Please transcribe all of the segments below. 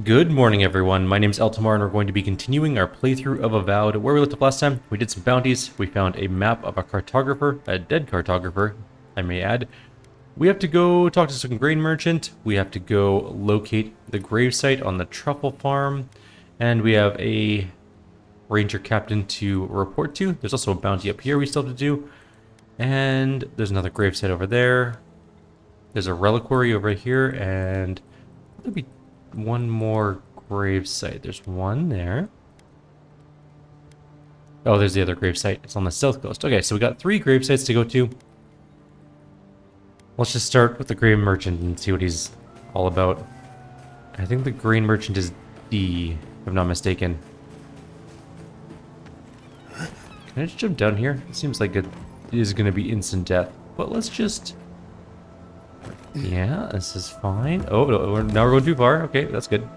Good morning, everyone. My name is Eltamar, and we're going to be continuing our playthrough of Avowed. Where we left off last time, we did some bounties. We found a map of a cartographer, a dead cartographer, I may add. We have to go talk to some grain merchant. We have to go locate the gravesite on the truffle farm. And we have a ranger captain to report to. There's also a bounty up here we still have to do. And there's another gravesite over there. There's a reliquary over here, and there'll be one more gravesite. There's one there. Oh, there's the other gravesite. It's on the south coast. Okay, so we got 3 gravesites to go to. Let's just start with the grain merchant and see what he's all about. I think the grain merchant is D, if I'm not mistaken. Can I just jump down here? It seems like it is going to be instant death. But let's just... Yeah, this is fine. Oh, no, now we're going too far. Okay, that's good.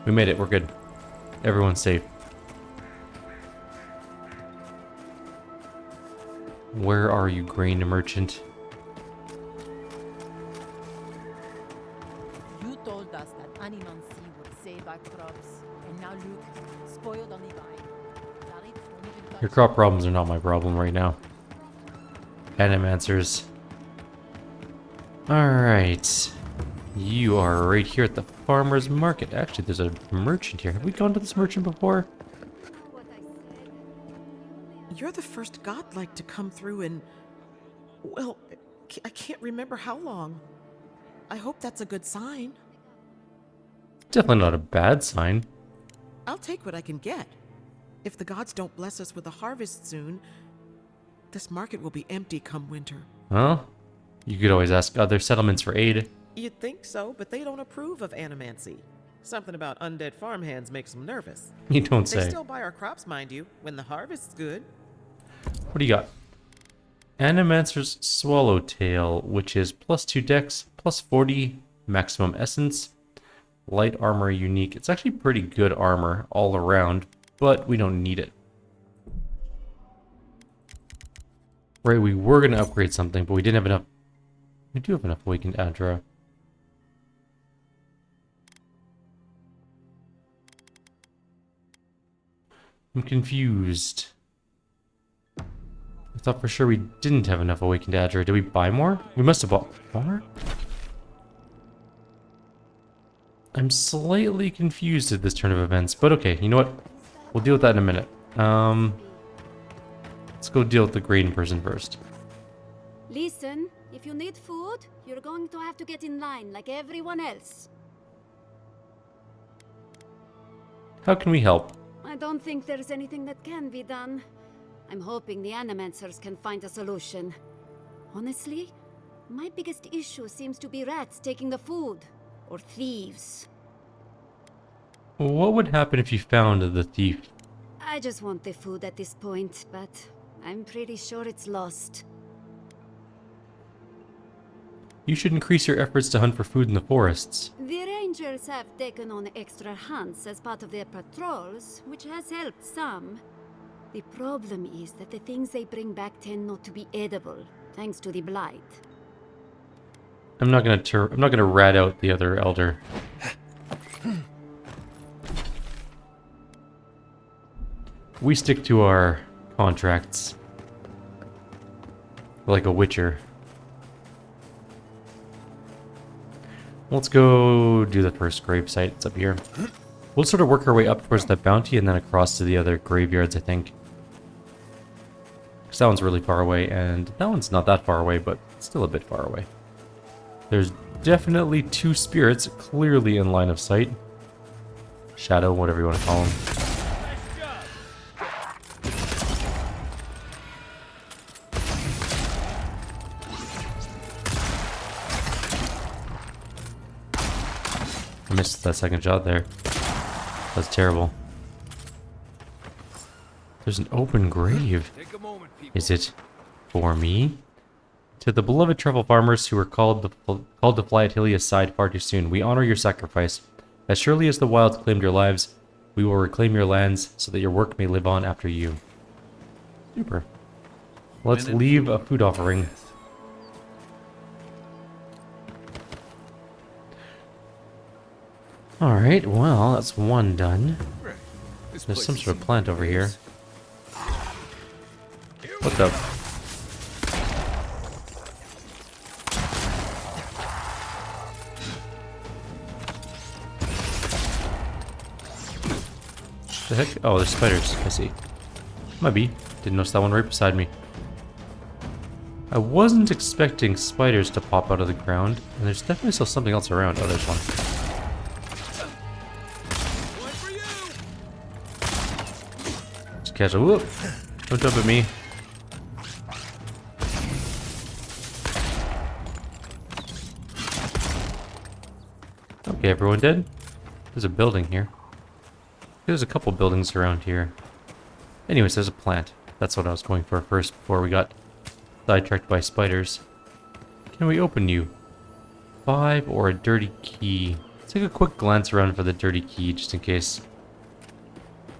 We made it. We're good. Everyone's safe. Where are you, grain merchant? You told us that Animancy would save our crops, and now look, spoiled on the vine. Your crop problems are not my problem right now. Animancers. Alright. You are right here at the farmer's market. Actually, there's a merchant here. Have we gone to this merchant before? You're the first godlike to come through in... well, I can't remember how long. I hope that's a good sign. Definitely not a bad sign. I'll take what I can get. If the gods don't bless us with a harvest soon, this market will be empty come winter. Well, you could always ask other settlements for aid. You'd think so, but they don't approve of animancy. Something about undead farmhands makes them nervous. You don't say. They still buy our crops, mind you, when the harvest's good. What do you got? Animancer's Swallowtail, which is +2 dex, +40 maximum essence, light armor unique. It's actually pretty good armor all around, but we don't need it. Right, we were going to upgrade something, but we didn't have enough. We do have enough Awakened Adra. I'm confused. I thought for sure we didn't have enough Awakened Adra. Did we buy more? We must have bought more? I'm slightly confused at this turn of events, but okay, you know what? We'll deal with that in a minute. Let's go deal with the grain person first. Listen, if you need food, you're going to have to get in line like everyone else. How can we help? I don't think there's anything that can be done. I'm hoping the Animancers can find a solution. Honestly, my biggest issue seems to be rats taking the food. Or thieves. What would happen if you found the thief? I just want the food at this point, but I'm pretty sure it's lost. You should increase your efforts to hunt for food in the forests. The Rangers have taken on extra hunts as part of their patrols, which has helped some. The problem is that the things they bring back tend not to be edible, thanks to the blight. I'm not gonna rat out the other elder. We stick to our contracts. Like a witcher. Let's go do the first gravesite. It's up here. We'll sort of work our way up towards that bounty and then across to the other graveyards, I think. Because that one's really far away, and that one's not that far away, but still a bit far away. There's definitely 2 spirits clearly in line of sight. Shadow, whatever you want to call them. I missed that second shot there. That's terrible. There's an open grave. Is it for me? To the beloved truffle farmers who were called to fly Attilia's side far too soon, we honor your sacrifice. As surely as the wilds claimed your lives, we will reclaim your lands so that your work may live on after you. Super. Let's leave a food offering. Alright, well, that's one done. This There's place some is sort of plant over here. What the? The heck? Oh, there's spiders. I see. Might be. Didn't notice that one right beside me. I wasn't expecting spiders to pop out of the ground, and there's definitely still something else around. Oh, there's one. One for you. Just casual. Whoop! Don't jump at me. Okay, everyone dead? There's a building here. There's a couple buildings around here. Anyways, there's a plant. That's what I was going for first before we got sidetracked by spiders. Can we open you? 5 or a dirty key? Let's take a quick glance around for the dirty key just in case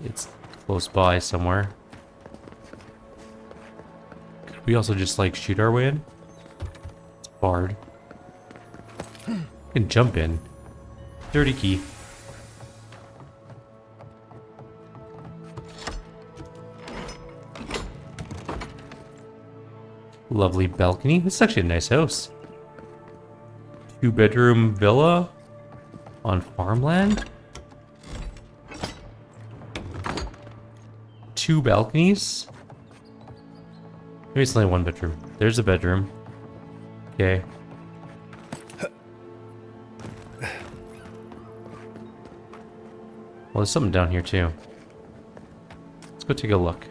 it's close by somewhere. Could we also just like shoot our way in? It's barred. We can jump in. Dirty key. Lovely balcony. This is actually a nice house. 2-bedroom villa on farmland. 2 balconies. Maybe it's only 1 bedroom. There's a bedroom. Okay. Well, there's something down here too. Let's go take a look.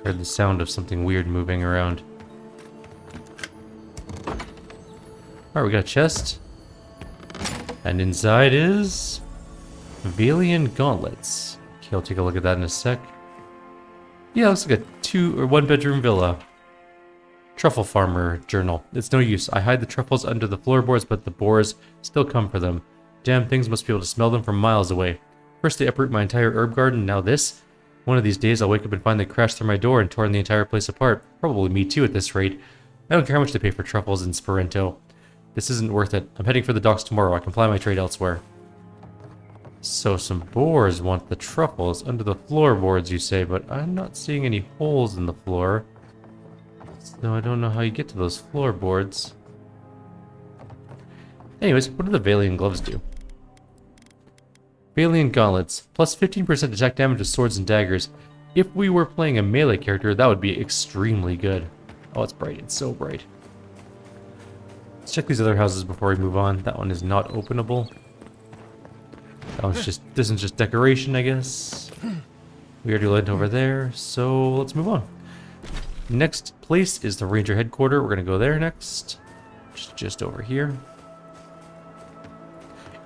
Heard the sound of something weird moving around. Alright, we got a chest. And inside is Valian gauntlets. Okay, I'll take a look at that in a sec. Yeah, looks like a 2 or 1 bedroom villa. Truffle farmer journal. It's no use. I hide the truffles under the floorboards, but the boars still come for them. Damn things must be able to smell them from miles away. First they uproot my entire herb garden, now this. One of these days I'll wake up and find they crashed through my door and torn the entire place apart. Probably me too at this rate. I don't care how much they pay for truffles in Sporento. This isn't worth it. I'm heading for the docks tomorrow. I can ply my trade elsewhere. So some boars want the truffles under the floorboards, you say, but I'm not seeing any holes in the floor. So I don't know how you get to those floorboards. Anyways, what do the Valian gloves do? Valian gauntlets, plus 15% attack damage with swords and daggers. If we were playing a melee character, that would be extremely good. Oh, it's bright. It's so bright. Let's check these other houses before we move on. That one is not openable. That one's just, this is just decoration, I guess. We already went over there, so let's move on. Next place is the Ranger headquarters. We're gonna go there next. Just over here.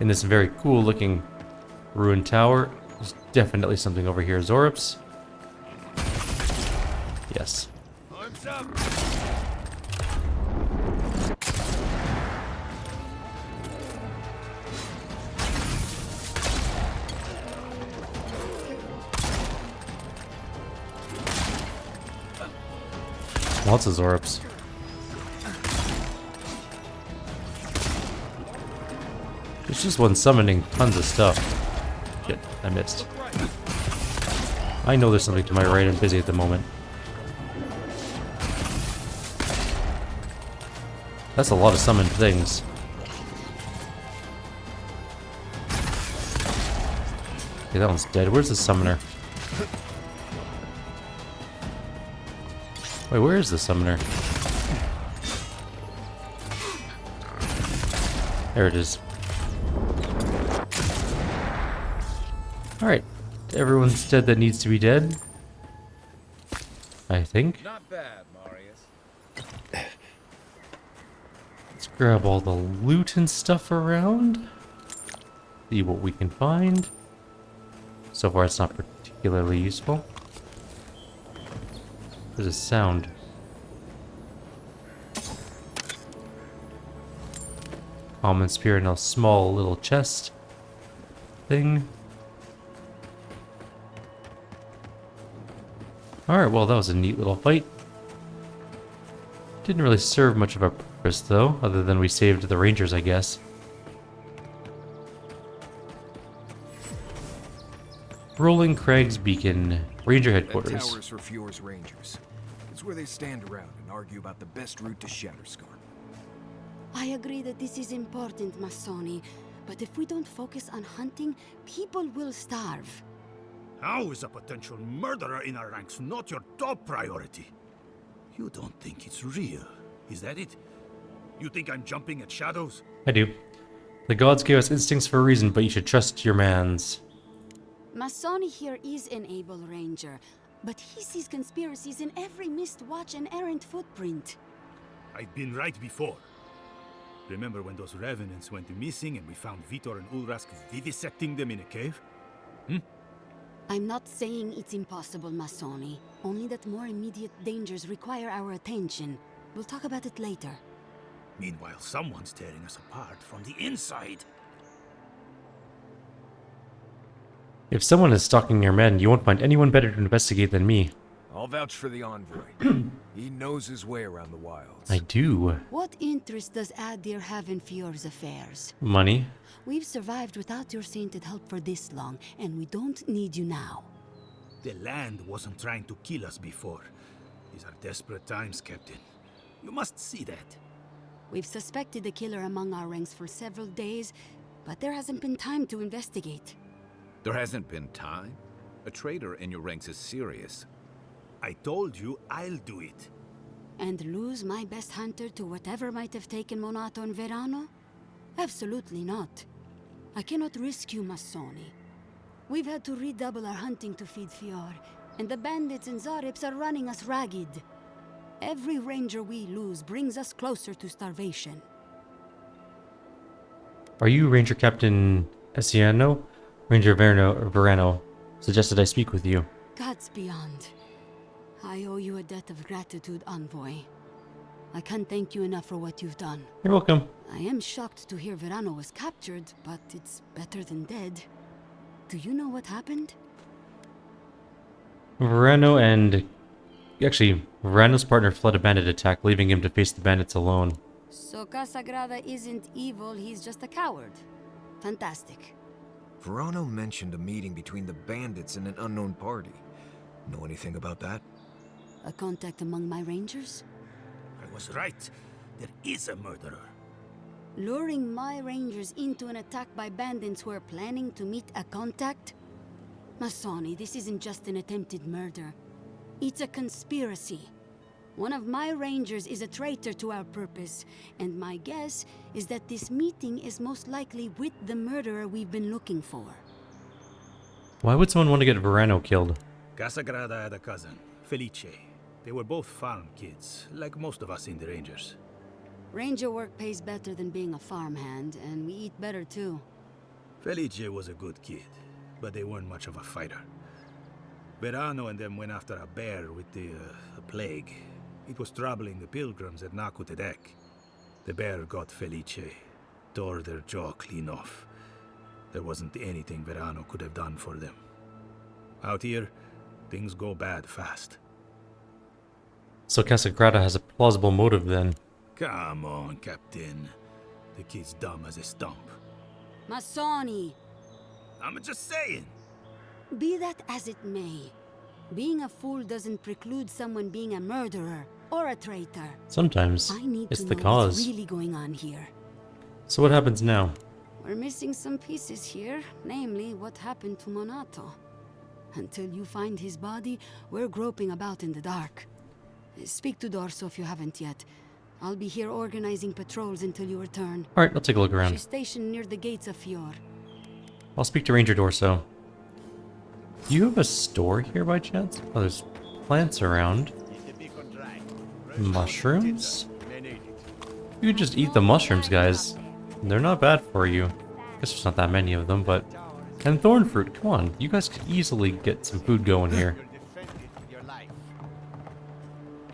In this very cool looking ruined tower. There's definitely something over here. Zorops. Yes. Arms up. Lots of Zorops. There's just one summoning tons of stuff. Shit, I missed. I know there's something to my right. I'm busy at the moment. That's a lot of summoned things. Okay, that one's dead. Where's the summoner? Wait, where is the summoner? There it is. Alright. Everyone's dead that needs to be dead. I think. Not bad, Marius. Let's grab all the loot and stuff around. See what we can find. So far it's not particularly useful. There's a sound. Common spear in a small little chest thing. Alright, well that was a neat little fight. Didn't really serve much of a purpose, though, other than we saved the Rangers, I guess. Rolling Craig's Beacon, Ranger That Headquarters. tower's for Fjord's Rangers. It's where they stand around and argue about the best route to Shatterscar. I agree that this is important, Masoni. But if we don't focus on hunting, people will starve. How is a potential murderer in our ranks not your top priority? You don't think it's real, is that it? You think I'm jumping at shadows? I do. The gods gave us instincts for a reason, but you should trust your mans. Masoni here is an able ranger, but he sees conspiracies in every missed watch and errant footprint. I've been right before. Remember when those revenants went missing and we found Vitor and Ulrask vivisecting them in a cave? I'm not saying it's impossible, Masoni. Only that more immediate dangers require our attention. We'll talk about it later. Meanwhile, someone's tearing us apart from the inside. If someone is stalking your men, you won't find anyone better to investigate than me. I'll vouch for the envoy. He knows his way around the wilds. I do. What interest does Adir have in Fjord's affairs? Money. We've survived without your sainted help for this long, and we don't need you now. The land wasn't trying to kill us before. These are desperate times, Captain. You must see that. We've suspected the killer among our ranks for several days, but there hasn't been time to investigate. There hasn't been time? A traitor in your ranks is serious. I told you I'll do it. And lose my best hunter to whatever might have taken Monato and Verano? Absolutely not. I cannot risk you, Masoni. We've had to redouble our hunting to feed Fjord, and the bandits and Zarips are running us ragged. Every ranger we lose brings us closer to starvation. Are you Ranger Captain Esiano? Ranger Verano suggested I speak with you. Gods beyond. I owe you a debt of gratitude, Envoy. I can't thank you enough for what you've done. You're welcome. I am shocked to hear Verano was captured, but it's better than dead. Do you know what happened? Verano and... Actually, Verano's partner fled a bandit attack, leaving him to face the bandits alone. So Casagrada isn't evil, he's just a coward. Fantastic. Verano mentioned a meeting between the bandits and an unknown party. Know anything about that? A contact among my rangers? I was right. There is a murderer. Luring my rangers into an attack by bandits who are planning to meet a contact? Masoni, this isn't just an attempted murder. It's a conspiracy. One of my rangers is a traitor to our purpose, and my guess is that this meeting is most likely with the murderer we've been looking for. Why would someone want to get Verano killed? Casagrada had a cousin, Felice. They were both farm kids, like most of us in the Rangers. Ranger work pays better than being a farmhand, and we eat better too. Felice was a good kid, but they weren't much of a fighter. Verano and them went after a bear with the plague. It was troubling the pilgrims at Nakutedek. The bear got Felice, tore their jaw clean off. There wasn't anything Verano could have done for them. Out here, things go bad fast. So Casagrada has a plausible motive then. Come on, Captain. The kid's dumb as a stump. Masoni! I'm just saying. Be that as it may, being a fool doesn't preclude someone being a murderer or a traitor. Sometimes I need it's to the know cause. what's really going on here. So what happens now? We're missing some pieces here, namely what happened to Monato. Until you find his body, we're groping about in the dark. Speak to Dorso if you haven't yet. I'll be here organizing patrols until you return. Alright, I'll take a look around. She's stationed near the gates of Fjord. I'll speak to Ranger Dorso. Do you have a store here by chance? Oh, there's plants around. Mushrooms? You could just eat the mushrooms, guys. They're not bad for you. Guess there's not that many of them, but... And thorn fruit, come on. You guys could easily get some food going here.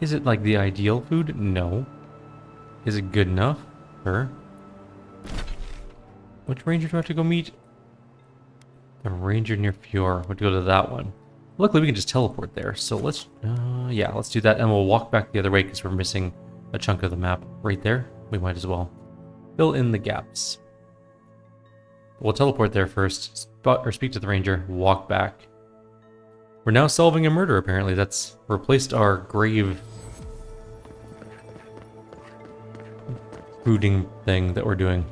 Is it like the ideal food? No. Is it good enough? Sure. Which ranger do I have to go meet? The ranger near Fjord. We'll go to that one. Luckily, we can just teleport there. So let's, yeah, let's do that. And we'll walk back the other way because we're missing a chunk of the map right there. we might as well fill in the gaps. We'll teleport there first, speak to the ranger, walk back. We're now solving a murder, apparently. That's replaced our grave brooding thing that we're doing.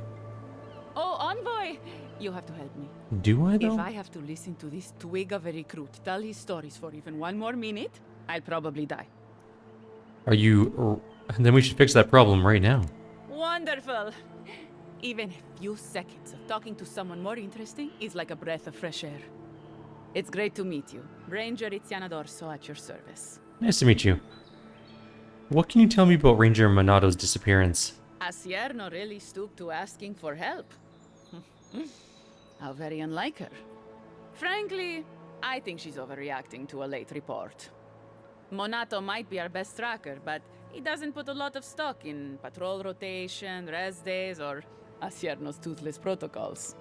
Oh, envoy! You have to help me. Do I, though? If I have to listen to this twig of a recruit tell his stories for even one more minute, I'll probably die. Are you... Then we should fix that problem right now. Wonderful! Even a few seconds of talking to someone more interesting is like a breath of fresh air. It's great to meet you. Ranger Iziana Dorso at your service. Nice to meet you. What can you tell me about Ranger Monato's disappearance? Asierno really stooped to asking for help. How very unlike her. Frankly, I think she's overreacting to a late report. Monato might be our best tracker, but he doesn't put a lot of stock in patrol rotation, rest days, or Asierno's toothless protocols.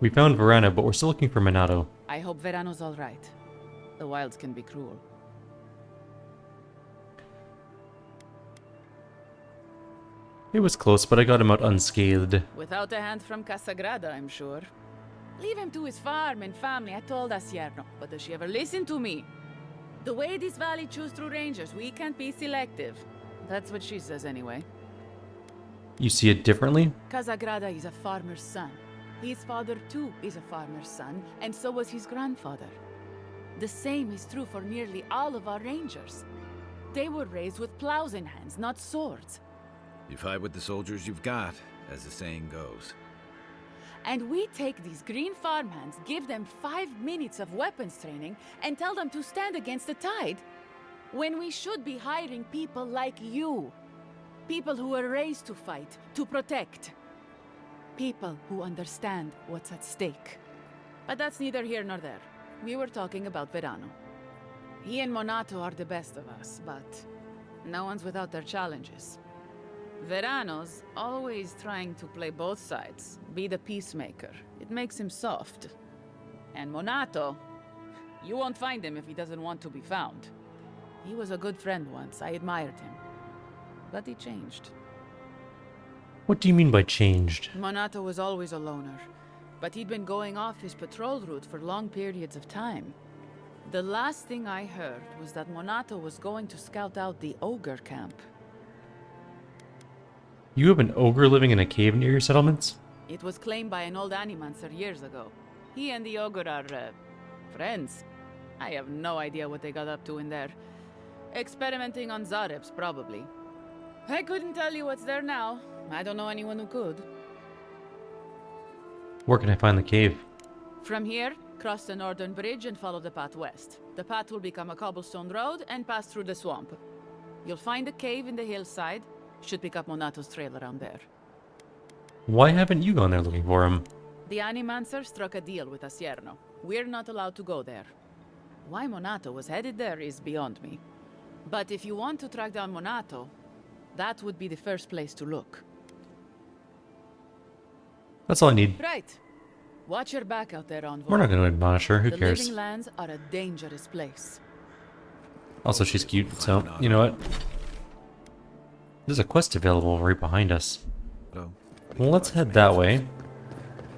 We found Verano, but we're still looking for Monato. I hope Verano's all right. The wilds can be cruel. It was close, but I got him out unscathed. Without a hand from Casagrada, I'm sure. Leave him to his farm and family, I told Asierno. But does she ever listen to me? The way this valley chews through rangers, we can't be selective. That's what she says anyway. You see it differently? Casagrada is a farmer's son. His father too is a farmer's son, and so was his grandfather. The same is true for nearly all of our rangers. They were raised with plows in hands, not swords. You fight with the soldiers you've got, as the saying goes. And we take these green farmhands, give them 5 minutes of weapons training, and tell them to stand against the tide, when we should be hiring people like you. People who were raised to fight, to protect. People who understand what's at stake. But that's neither here nor there. We were talking about Verano. He and Monato are the best of us, but no one's without their challenges. Verano's always trying to play both sides, be the peacemaker. It makes him soft. And Monato, you won't find him if he doesn't want to be found. He was a good friend once, I admired him. But he changed. What do you mean by changed? Monato was always a loner, but he'd been going off his patrol route for long periods of time. The last thing I heard was that Monato was going to scout out the ogre camp. You have an ogre living in a cave near your settlements? It was claimed by an old animancer years ago. He and the ogre are, friends. I have no idea what they got up to in there. Experimenting on Zarebs, probably. I couldn't tell you what's there now. I don't know anyone who could. Where can I find the cave? From here, cross the northern bridge and follow the path west. The path will become a cobblestone road and pass through the swamp. You'll find a cave in the hillside. Should pick up Monato's trail around there. Why haven't you gone there looking for him? The Animancer struck a deal with Asierno. We're not allowed to go there. Why Monato was headed there is beyond me. But if you want to track down Monato, that would be the first place to look. That's all I need. Right. Watch your back out there, Envoy. We're not going to admonish her. Who The cares? living lands are a dangerous place. Also, she's cute, so you know what? There's a quest available right behind us. Hello. Well, let's head that way.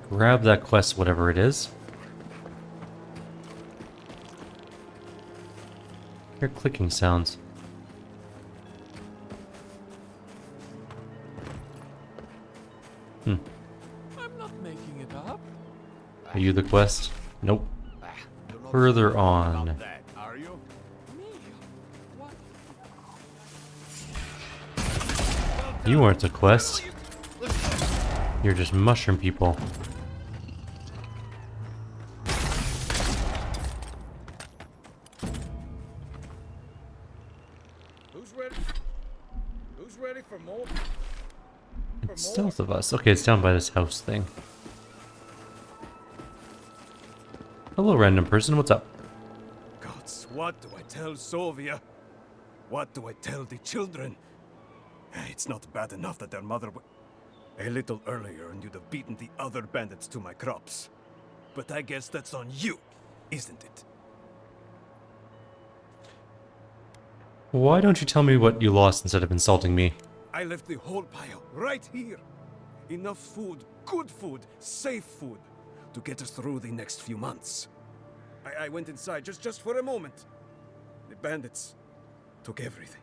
Grab that quest, whatever it is. Hear clicking sounds. I'm not making it up. Are you the quest? Nope. Further on. Are you? Me? What? You aren't the quest. You're just mushroom people. Who's ready for more? It's south of us. Okay, it's down by this house thing. Hello, random person. What's up? Gods, what do I tell Sovia? What do I tell the children? It's not bad enough that their mother a little earlier and you'd have beaten the other bandits to my crops. But I guess that's on you, isn't it? Why don't you tell me what you lost instead of insulting me? I left the whole pile right here. Enough food, good food, safe food, to get us through the next few months. I went inside just for a moment. The bandits took everything.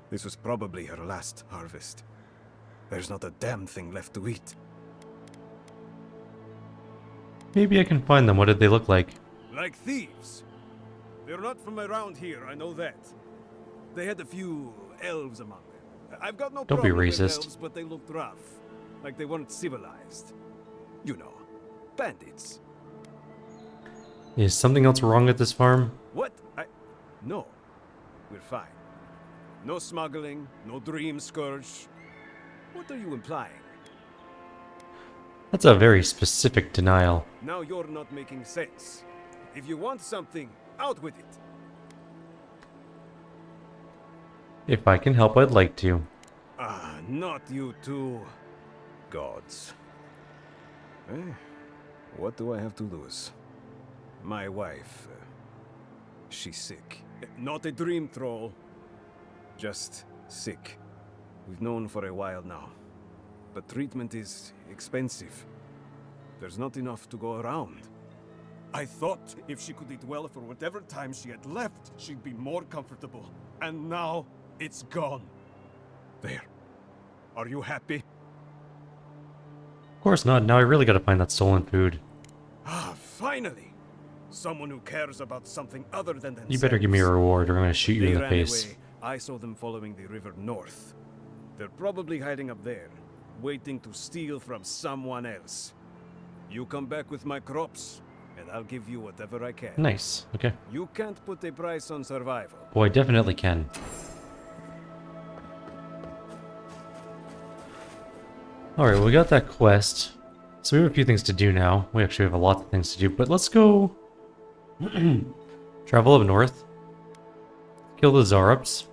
This was probably her last harvest. There's not a damn thing left to eat. Maybe I can find them. What did they look like? Like thieves. They're not from around here, I know that. They had a few elves among them. I've got no Don't be problem with racist. elves, but they looked rough. Like they weren't civilized. You know, bandits. Is something else wrong at this farm? What? No. We're fine. No smuggling, no dream scourge. What are you implying? That's a very specific denial. Now you're not making sense. If you want something, out with it. If I can help, I'd like to. Ah, not you two. Gods. What do I have to lose? My wife. She's sick. Not a dream troll. Just sick. We've known for a while now. But treatment is expensive. There's not enough to go around. I thought if she could eat well for whatever time she had left, she'd be more comfortable. And now, it's gone. There. Are you happy? Of course not. Now I really gotta find that stolen food. Ah, finally! Someone who cares about something other than themselves. You better give me a reward or I'm gonna shoot you They in the ran face. away. I saw them following the river north. They're probably hiding up there, waiting to steal from someone else. You come back with my crops, and I'll give you whatever I can. Nice. Okay. You can't put a price on survival. Boy, I definitely can. Alright, well, we got that quest. So we have a few things to do now. We actually have a lot of things to do, but let's go... travel up north. Kill the Zarups.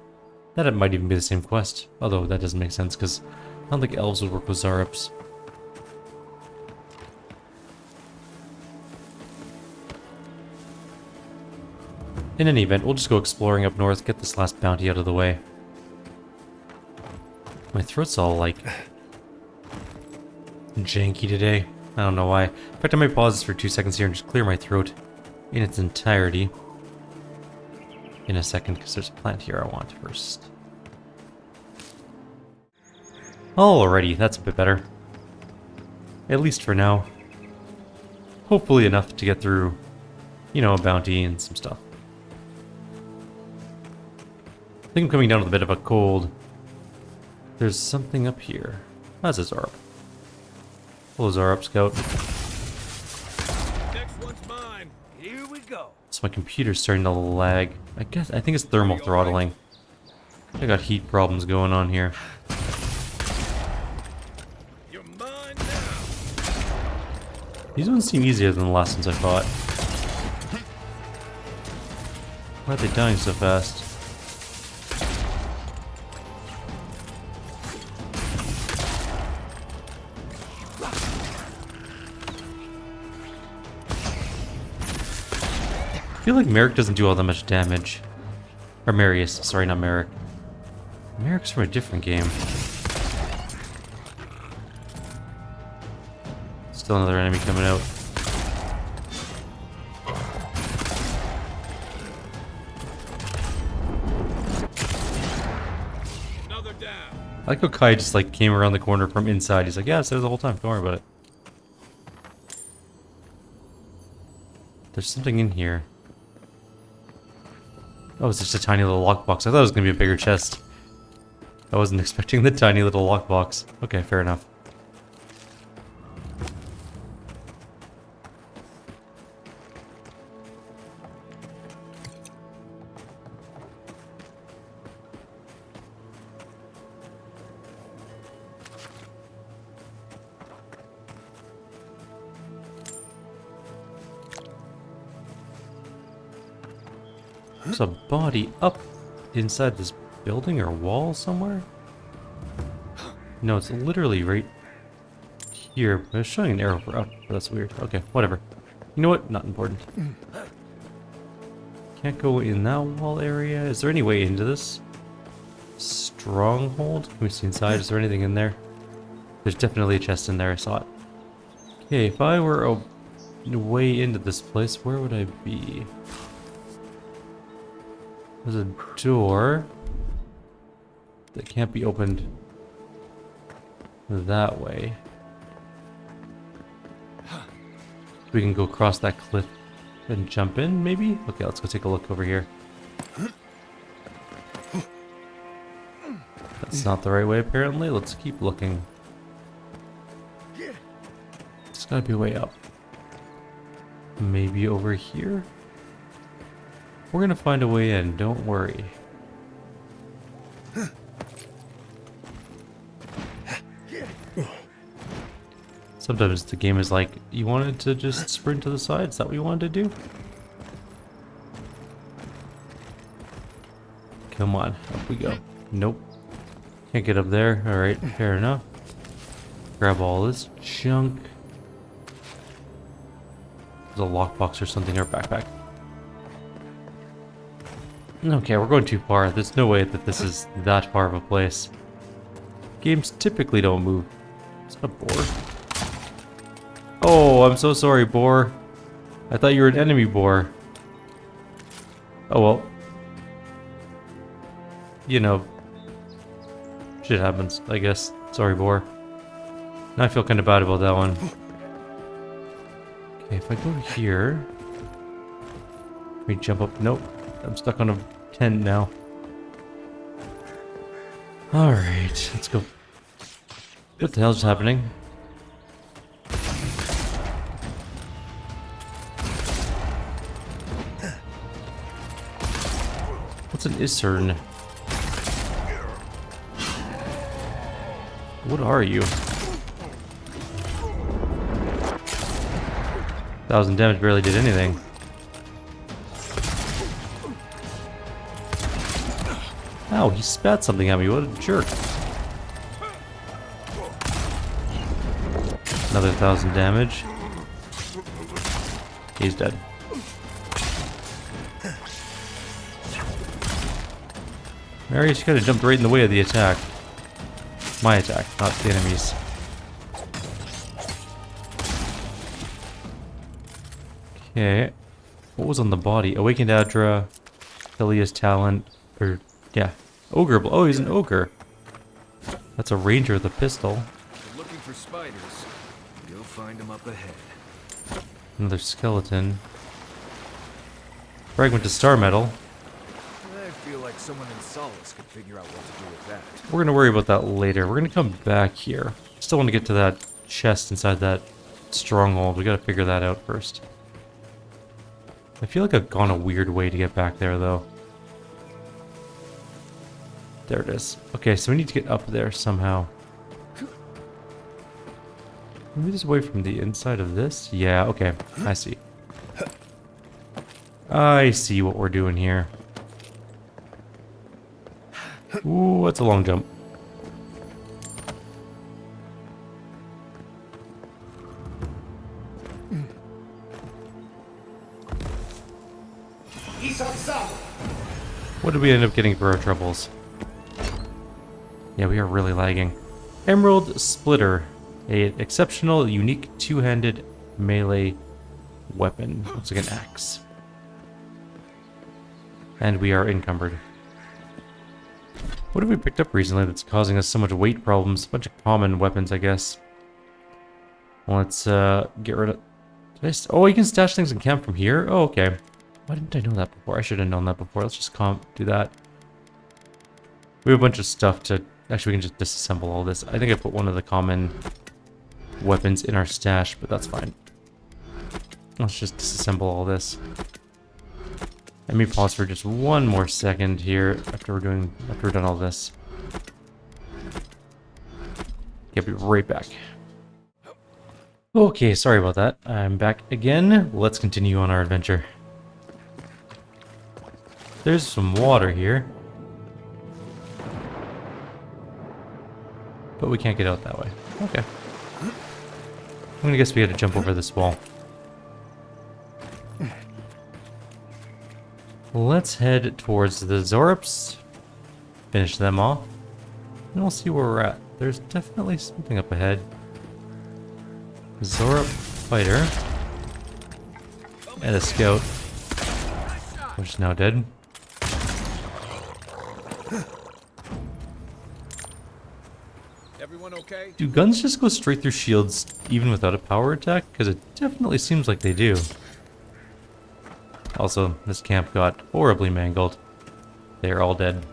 That might even be the same quest. Although that doesn't make sense, because I don't think elves would work with Zarups. In any event, we'll just go exploring up north, get this last bounty out of the way. My throat's all, like... janky today. I don't know why. In fact, I might pause this for 2 seconds here and just clear my throat in its entirety. In a second, because there's a plant here I want first. Alrighty, that's a bit better. At least for now. Hopefully enough to get through, you know, a bounty and some stuff. I think I'm coming down with a bit of a cold. There's something up here. That's a Zarup. Hello, Zarup Scout. Next one's mine. Here we go. So my computer's starting to lag. I think it's thermal throttling. I got heat problems going on here. You're mine now. These ones seem easier than the last ones I fought. Why are they dying so fast? I feel like Merrick doesn't do all that much damage. Or Marius, sorry, not Merrick. Merrick's from a different game. Still another enemy coming out. Another down. I like how Kai just like came around the corner from inside. He's like, yeah, it's there the whole time. Don't worry about it. There's something in here. Oh, it's just a tiny little lockbox. I thought it was going to be a bigger chest. I wasn't expecting the tiny little lockbox. Okay, fair enough. There's a body up inside this building or wall somewhere? No, it's literally right here. I was showing an arrow for up, but that's weird. Okay, whatever. You know what? Not important. Can't go in that wall area. Is there any way into this? stronghold. Can we see inside? Is there anything in there? There's definitely a chest in there. I saw it. Okay, if I were a way into this place, where would I be? There's a door that can't be opened that way. We can go across that cliff and jump in, maybe? Okay, let's go take a look over here. That's not the right way, apparently. Let's keep looking. It's gotta be a way up. Maybe over here? We're gonna find a way in, don't worry. Sometimes the game is like, you wanted to just sprint to the side? Is that what you wanted to do? Come on, up we go. Nope. Can't get up there. Alright, fair enough. Grab all this junk. There's a lockbox or something in our backpack. Okay, we're going too far. There's no way that this is that far of a place. Games typically don't move. Is that a boar? Oh, I'm so sorry, boar. I thought you were an enemy boar. Oh well. You know, shit happens, I guess. Sorry, boar. Now I feel kind of bad about that one. Okay, if I go here... Let me jump up. Nope. I'm stuck on a tent now. Alright, let's go. What the hell is happening? What's an Isern? What are you? 1,000 damage barely did anything. Ow, he spat something at me. What a jerk. Another 1,000 damage. He's dead. Marius could have jumped right in the way of the attack. My attack, not the enemy's. Okay. What was on the body? Awakened Adra, Thelia's talent, or yeah, ogre. Oh, he's an ogre. That's a ranger with a pistol. If you're looking for spiders, you'll find them up ahead. Another skeleton. Fragment of star metal. I feel like someone in Solace could figure out what to do with that. We're gonna worry about that later. We're gonna come back here. Still want to get to that chest inside that stronghold. We gotta figure that out first. I feel like I've gone a weird way to get back there, though. There it is. Okay, so we need to get up there somehow. Maybe there's a way from the inside of this? Yeah, okay. I see. I see what we're doing here. Ooh, that's a long jump. What did we end up getting for our troubles? Yeah, we are really lagging. Emerald Splitter. An exceptional, unique, two-handed melee weapon. Looks like an axe. And we are encumbered. What have we picked up recently that's causing us so much weight problems? A bunch of common weapons, I guess. Let's get rid of... Oh, you can stash things in camp from here? Oh, okay. Why didn't I know that before? I should have known that before. Let's just do that. We have a bunch of stuff to... Actually, we can just disassemble all this. I think I put one of the common weapons in our stash, but that's fine. Let's just disassemble all this. Let me pause for just one more second here after we're done all this. Yeah, be right back. Okay, sorry about that. I'm back again. Let's continue on our adventure. There's some water here. But we can't get out that way. Okay. I'm gonna guess we had to jump over this wall. Let's head towards the Zorups. Finish them off. And we'll see where we're at. There's definitely something up ahead. Zorup fighter. And a scout. Which is now dead. Everyone okay? Do guns just go straight through shields even without a power attack? Because it definitely seems like they do. Also, this camp got horribly mangled. They are all dead.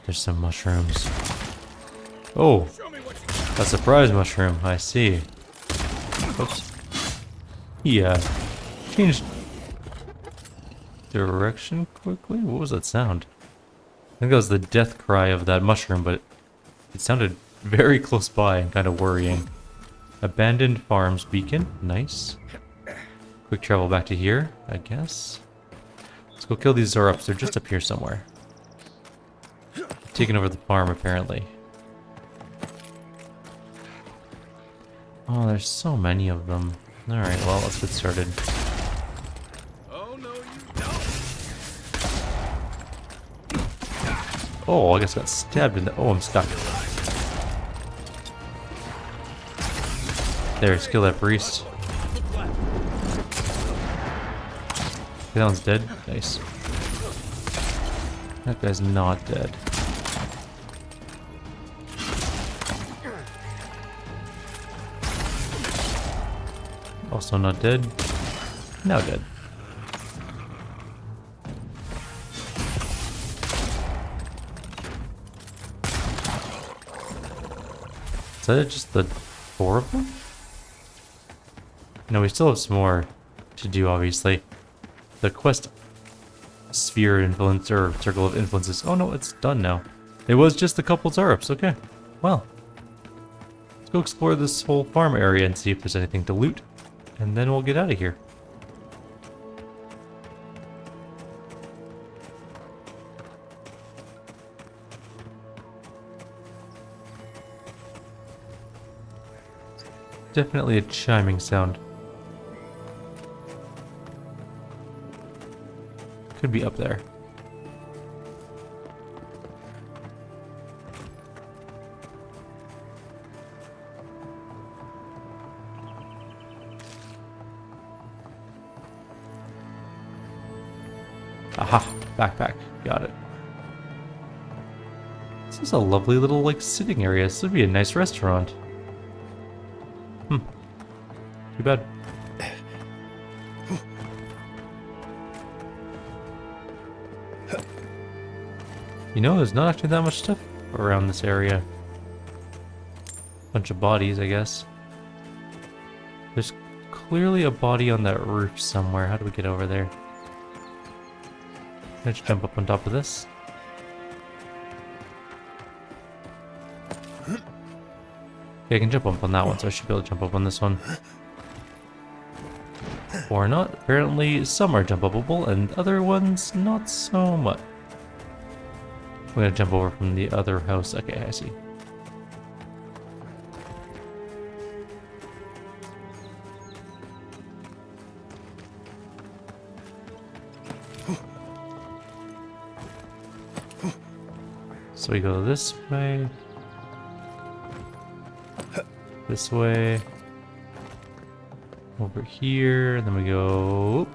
There's some mushrooms. Oh! A surprise mushroom, I see. Oops. Yeah. Changed direction quickly? What was that sound? I think that was the death cry of that mushroom, but it sounded very close by and kind of worrying. Abandoned farms beacon. Nice. Quick travel back to here, I guess. Let's go kill these Zorups. They're just up here somewhere. Taking over the farm, apparently. Oh, there's so many of them. Alright, well, let's get started. Oh, no, you don't. Oh, I guess I got stabbed in the... Oh, I'm stuck. There, kill that priest. That one's dead. Nice. That guy's not dead. Also not dead. Now dead. Is that just the 4 of them? No, we still have some more to do, obviously. The quest sphere influence, or circle of influences. Oh no, it's done now. It was just a couple Zorups, okay. Well. Let's go explore this whole farm area and see if there's anything to loot. And then we'll get out of here. Definitely a chiming sound. Could be up there. Aha! Backpack. Got it. This is a lovely little, like, sitting area. This would be a nice restaurant. Too bad. You know, there's not actually that much stuff around this area. Bunch of bodies, I guess. There's clearly a body on that roof somewhere. How do we get over there? Let's jump up on top of this. Okay, I can jump up on that one, so I should be able to jump up on this one. Or not. Apparently, some are jump upable, and other ones not so much. I'm gonna jump over from the other house. Okay, I see. So we go this way. This way. Over here, and then we go...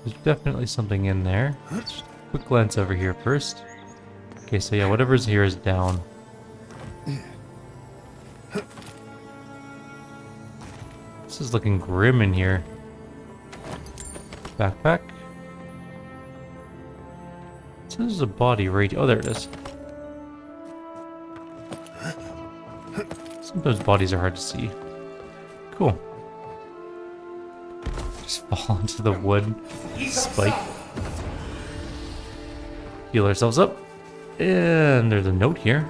There's definitely something in there. Just quick glance over here first. Okay, so yeah, whatever's here is down. This is looking grim in here. Backpack. So there's a body right... Oh, there it is. Sometimes bodies are hard to see. Cool. Just fall into the wood spike. Heal ourselves up. And there's a note here.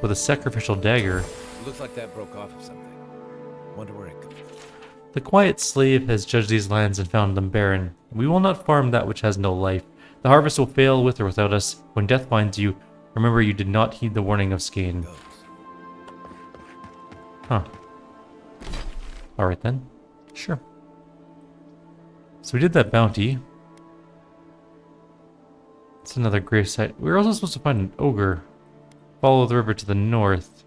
With a sacrificial dagger. Looks like that broke off of something. Wonder where it comes from. The quiet slave has judged these lands and found them barren. We will not farm that which has no life. The harvest will fail with or without us. When death finds you, remember you did not heed the warning of Skane. Huh. Alright then. Sure. So we did that bounty. It's another grave site. We were also supposed to find an ogre. Follow the river to the north.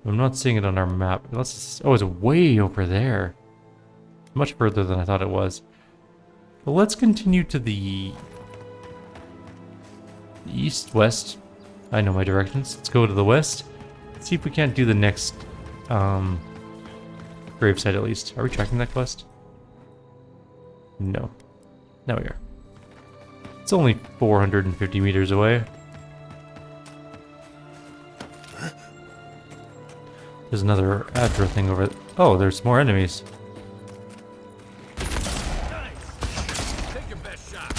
I'm not seeing it on our map. Unless it's, oh, it's way over there. Much further than I thought it was. But let's continue to the east-west. I know my directions. Let's go to the west. Let's see if we can't do the next gravesite at least. Are we tracking that quest? No. Now we are. It's only 450 meters away. There's another Adra thing over. Oh, there's more enemies. Take your best shot.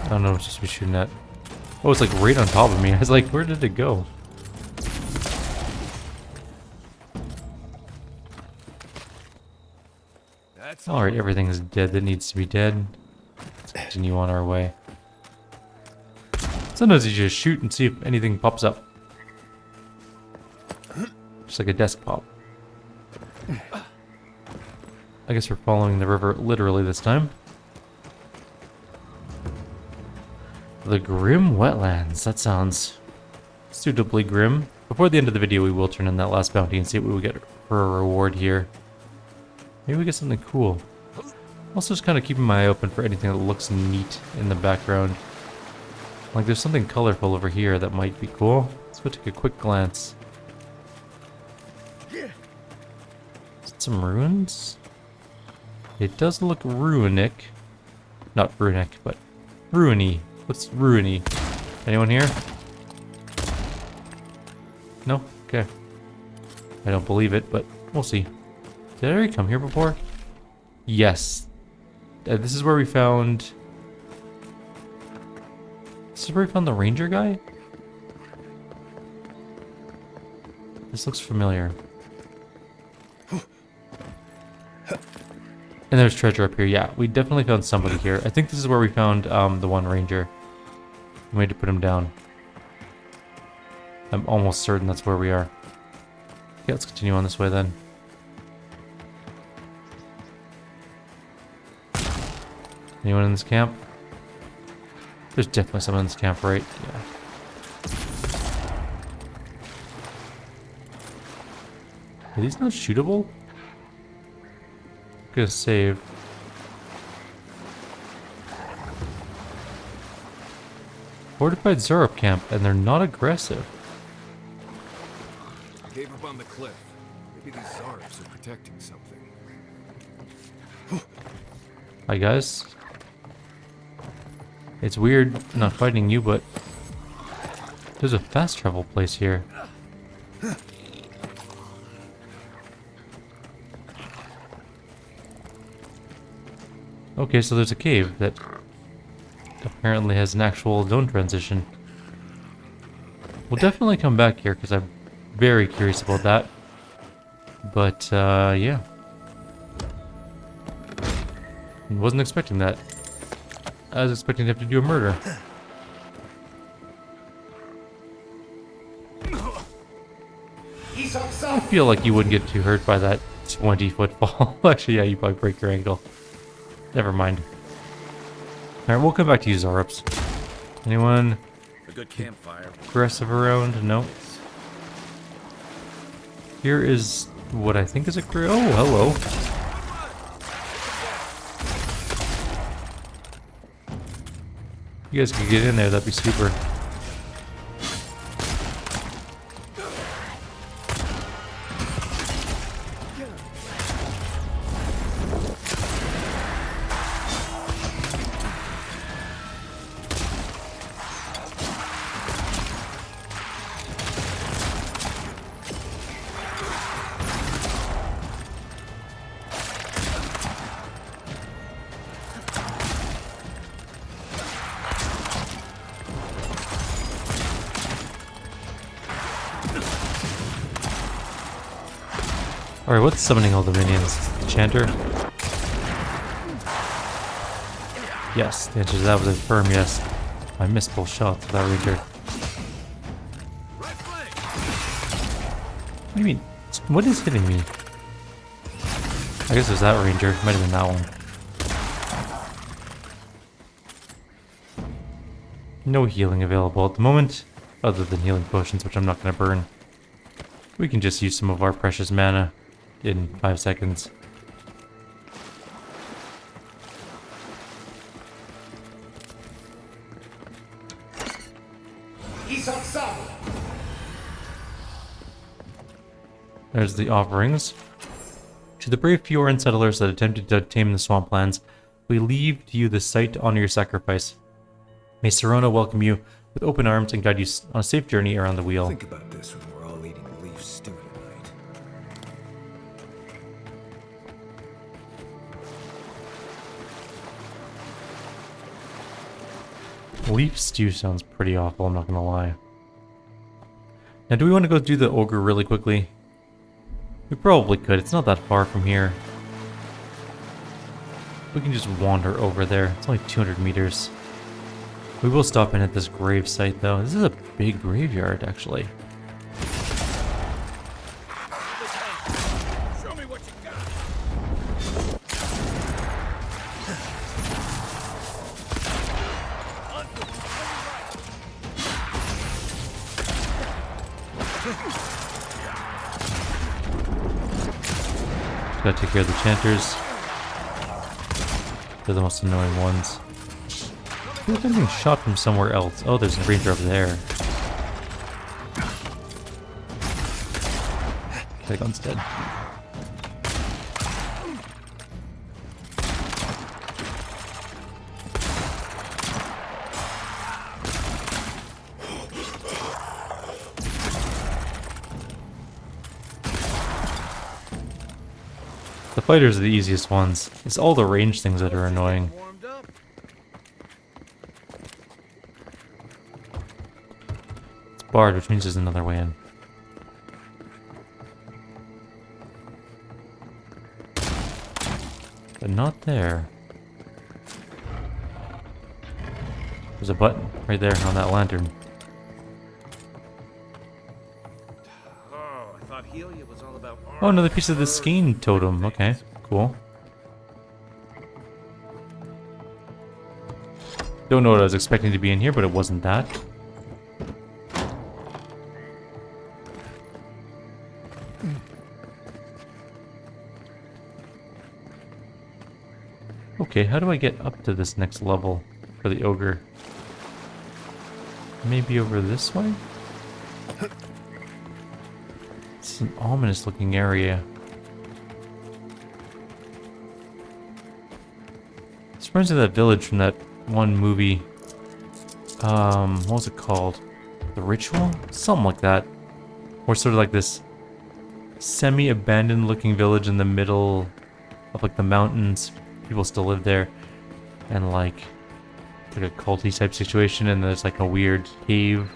I don't know what to be shooting at. Oh, it's like right on top of me. I was like, where did it go? Alright, everything is dead that needs to be dead. Let's continue on our way. Sometimes you just shoot and see if anything pops up. Just like a desk pop. I guess we're following the river literally this time. The Grim Wetlands. That sounds suitably grim. Before the end of the video, we will turn in that last bounty and see what we get for a reward here. Maybe we get something cool. Also just kind of keeping my eye open for anything that looks neat in the background. Like there's something colorful over here that might be cool. Let's go take a quick glance. Is it some ruins? It does look runic. Not runic, but ruiny. What's ruiny? Anyone here? No? Okay. I don't believe it, but we'll see. Did I already come here before? Yes. This is where we found... This is where we found the ranger guy? This looks familiar. And there's treasure up here. Yeah, we definitely found somebody here. I think this is where we found the one ranger. We had to put him down. I'm almost certain that's where we are. Okay, let's continue on this way then. Anyone in this camp? There's definitely someone in this camp, right? Yeah. Are these not shootable? I'm gonna save. Fortified Zorup camp, and they're not aggressive. Cave up on the cliff. Maybe these Zarups are protecting something. Hi guys. It's weird not fighting you, but there's a fast travel place here. Okay, so there's a cave that apparently has an actual zone transition. We'll definitely come back here because I'm very curious about that. But, yeah. Wasn't expecting that. I was expecting to have to do a murder. I feel like you wouldn't get too hurt by that 20-foot fall. Actually, yeah, you probably break your ankle. Never mind. Alright, we'll come back to you, Zarups. Anyone A good campfire. aggressive around? No. Here is what I think is a crew. Oh, hello. You guys could get in there, that'd be super. Alright, what's summoning all the minions? The Chanter? Yes, the answer to that was a firm yes. I missed both shots of that ranger. What do you mean? What is hitting me? I guess it was that ranger. Might have been that one. No healing available at the moment, other than healing potions, which I'm not going to burn. We can just use some of our precious mana in 5 seconds. There's the offerings. To the brave Fioran settlers that attempted to tame the swamplands, we leave to you the site to honor your sacrifice. May Serona welcome you with open arms and guide you on a safe journey around the wheel. Think about this when we're all eating leaf stew tonight. Leaf stew sounds pretty awful, I'm not gonna lie. Now, do we want to go do the ogre really quickly? We probably could. It's not that far from here. We can just wander over there. It's only 200 meters. We will stop in at this grave site, though. This is a big graveyard, actually. Show me what you got. Gotta take care of the chanters. They're the most annoying ones. I feel like I'm being shot from somewhere else. Oh, there's a ranger over there. That gun's dead. The fighters are the easiest ones. It's all the range things that are annoying. It's barred, which means there's another way in. But not there. There's a button right there on that lantern. Oh, another piece of the skein totem. Okay, cool. Don't know what I was expecting to be in here, but it wasn't that. Okay, how do I get up to this next level for the ogre? Maybe over this way? It's an ominous looking area. This reminds me of that village from that one movie. What was it called? The Ritual? Something like that. Or sort of like this semi-abandoned looking village in the middle of like the mountains. People still live there. And like a culty type situation, and there's like a weird cave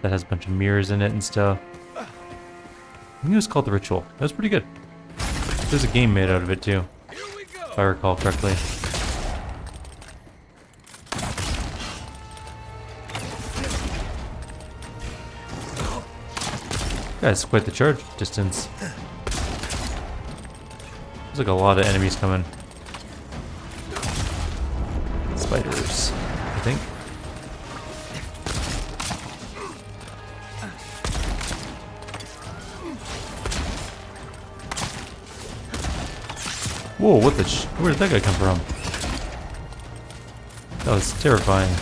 that has a bunch of mirrors in it and stuff. I think it was called The Ritual. That was pretty good. There's a game made out of it too, if I recall correctly. That's quite the charge distance. There's like a lot of enemies coming. Spiders, I think. Whoa, what the where did that guy come from? That was terrifying.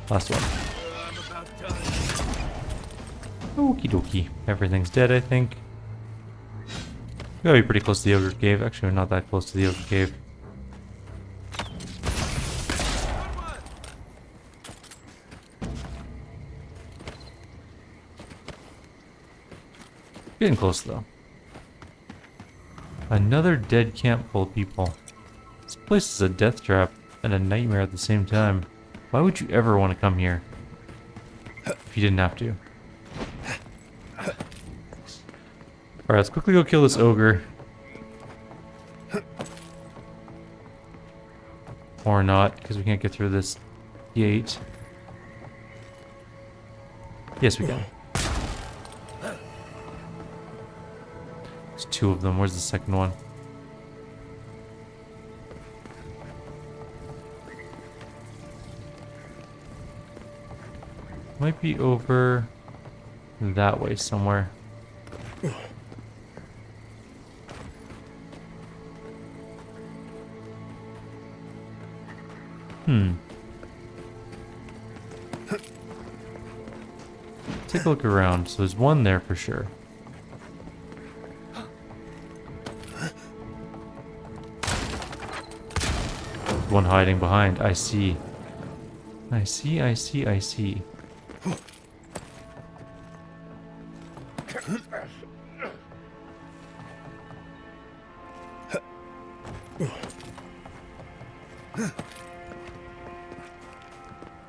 Last one. Okie dokie. Everything's dead, I think. We gotta be pretty close to the ogre cave. Actually, we're not that close to the ogre cave. Getting close though. Another dead camp full of people. This place is a death trap and a nightmare at the same time. Why would you ever want to come here if you didn't have to? Alright, let's quickly go kill this ogre. Or not, because we can't get through this gate. Yes, we can. There's two of them. Where's the second one? Might be over that way somewhere. Take a look around. So there's one there for sure. One hiding behind. I see. I see, I see, I see.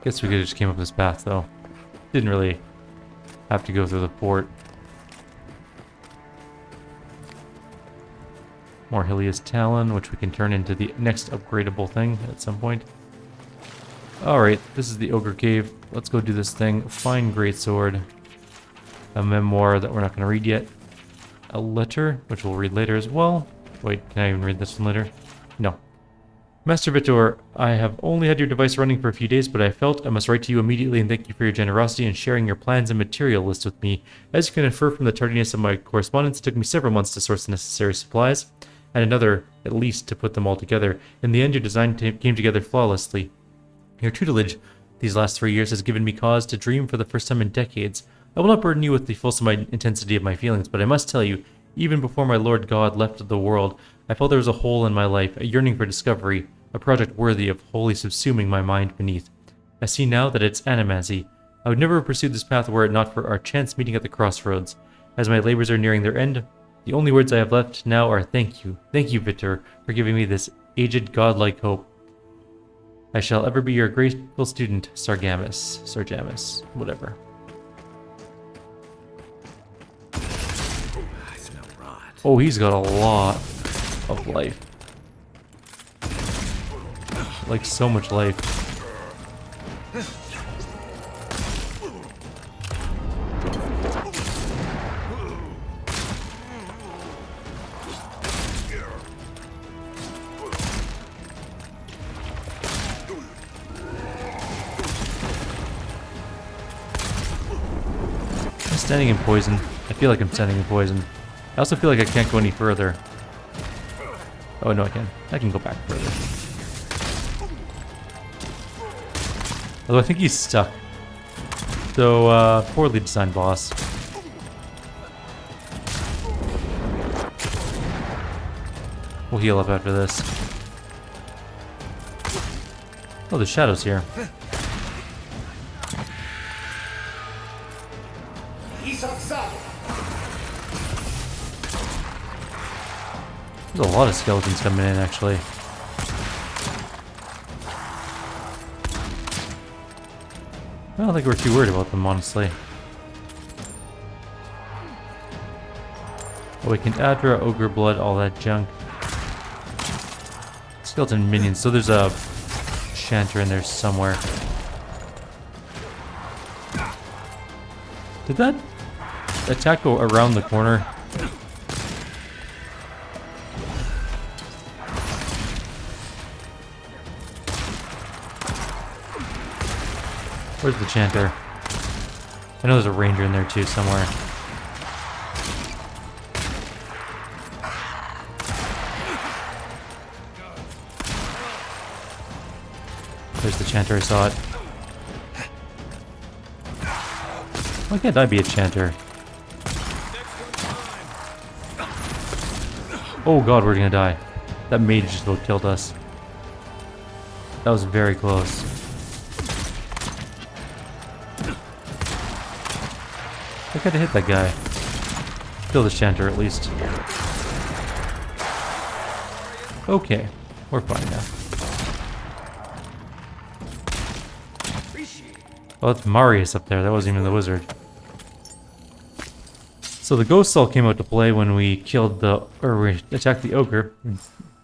Guess we could have just came up this path though. Didn't really have to go through the fort. More Hilia's Talon, which we can turn into the next upgradable thing at some point. Alright, this is the Ogre Cave. Let's go do this thing. Fine Greatsword. A memoir that we're not going to read yet. A letter, which we'll read later as well. Wait, can I even read this one later? No. Master Vitor, I have only had your device running for a few days, but I felt I must write to you immediately and thank you for your generosity in sharing your plans and material list with me. As you can infer from the tardiness of my correspondence, it took me several months to source the necessary supplies, and another, at least, to put them all together. In the end, your design came together flawlessly. Your tutelage these last 3 years has given me cause to dream for the first time in decades. I will not burden you with the fulsome intensity of my feelings, but I must tell you, even before my Lord God left the world, I felt there was a hole in my life, a yearning for discovery, a project worthy of wholly subsuming my mind beneath. I see now that it's animazy. I would never have pursued this path were it not for our chance meeting at the crossroads. As my labors are nearing their end, the only words I have left now are thank you. Thank you, Vitor, for giving me this aged godlike hope. I shall ever be your grateful student, Sargamus, whatever. Oh, he's got a lot of life. Like, so much life. I'm standing in poison. I feel like I'm standing in poison. I also feel like I can't go any further. Oh, no, I can. I can go back further. Although I think he's stuck. So, poorly designed boss. We'll heal up after this. Oh, the shadow's here. There's a lot of skeletons coming in, actually. I don't think we're too worried about them, honestly. Awakened Adra, Ogre Blood, all that junk. Skeleton minions. So there's a chanter in there somewhere. Did that attack go around the corner? Where's the chanter? I know there's a ranger in there too somewhere. There's the chanter, I saw it. Why can't I be a chanter? Oh god, we're gonna die. That mage just about killed us. That was very close. I gotta hit that guy. Kill the chanter at least. Okay, we're fine now. Oh, it's Marius up there. That wasn't even the wizard. So the ghost all came out to play when we killed we attacked the ogre.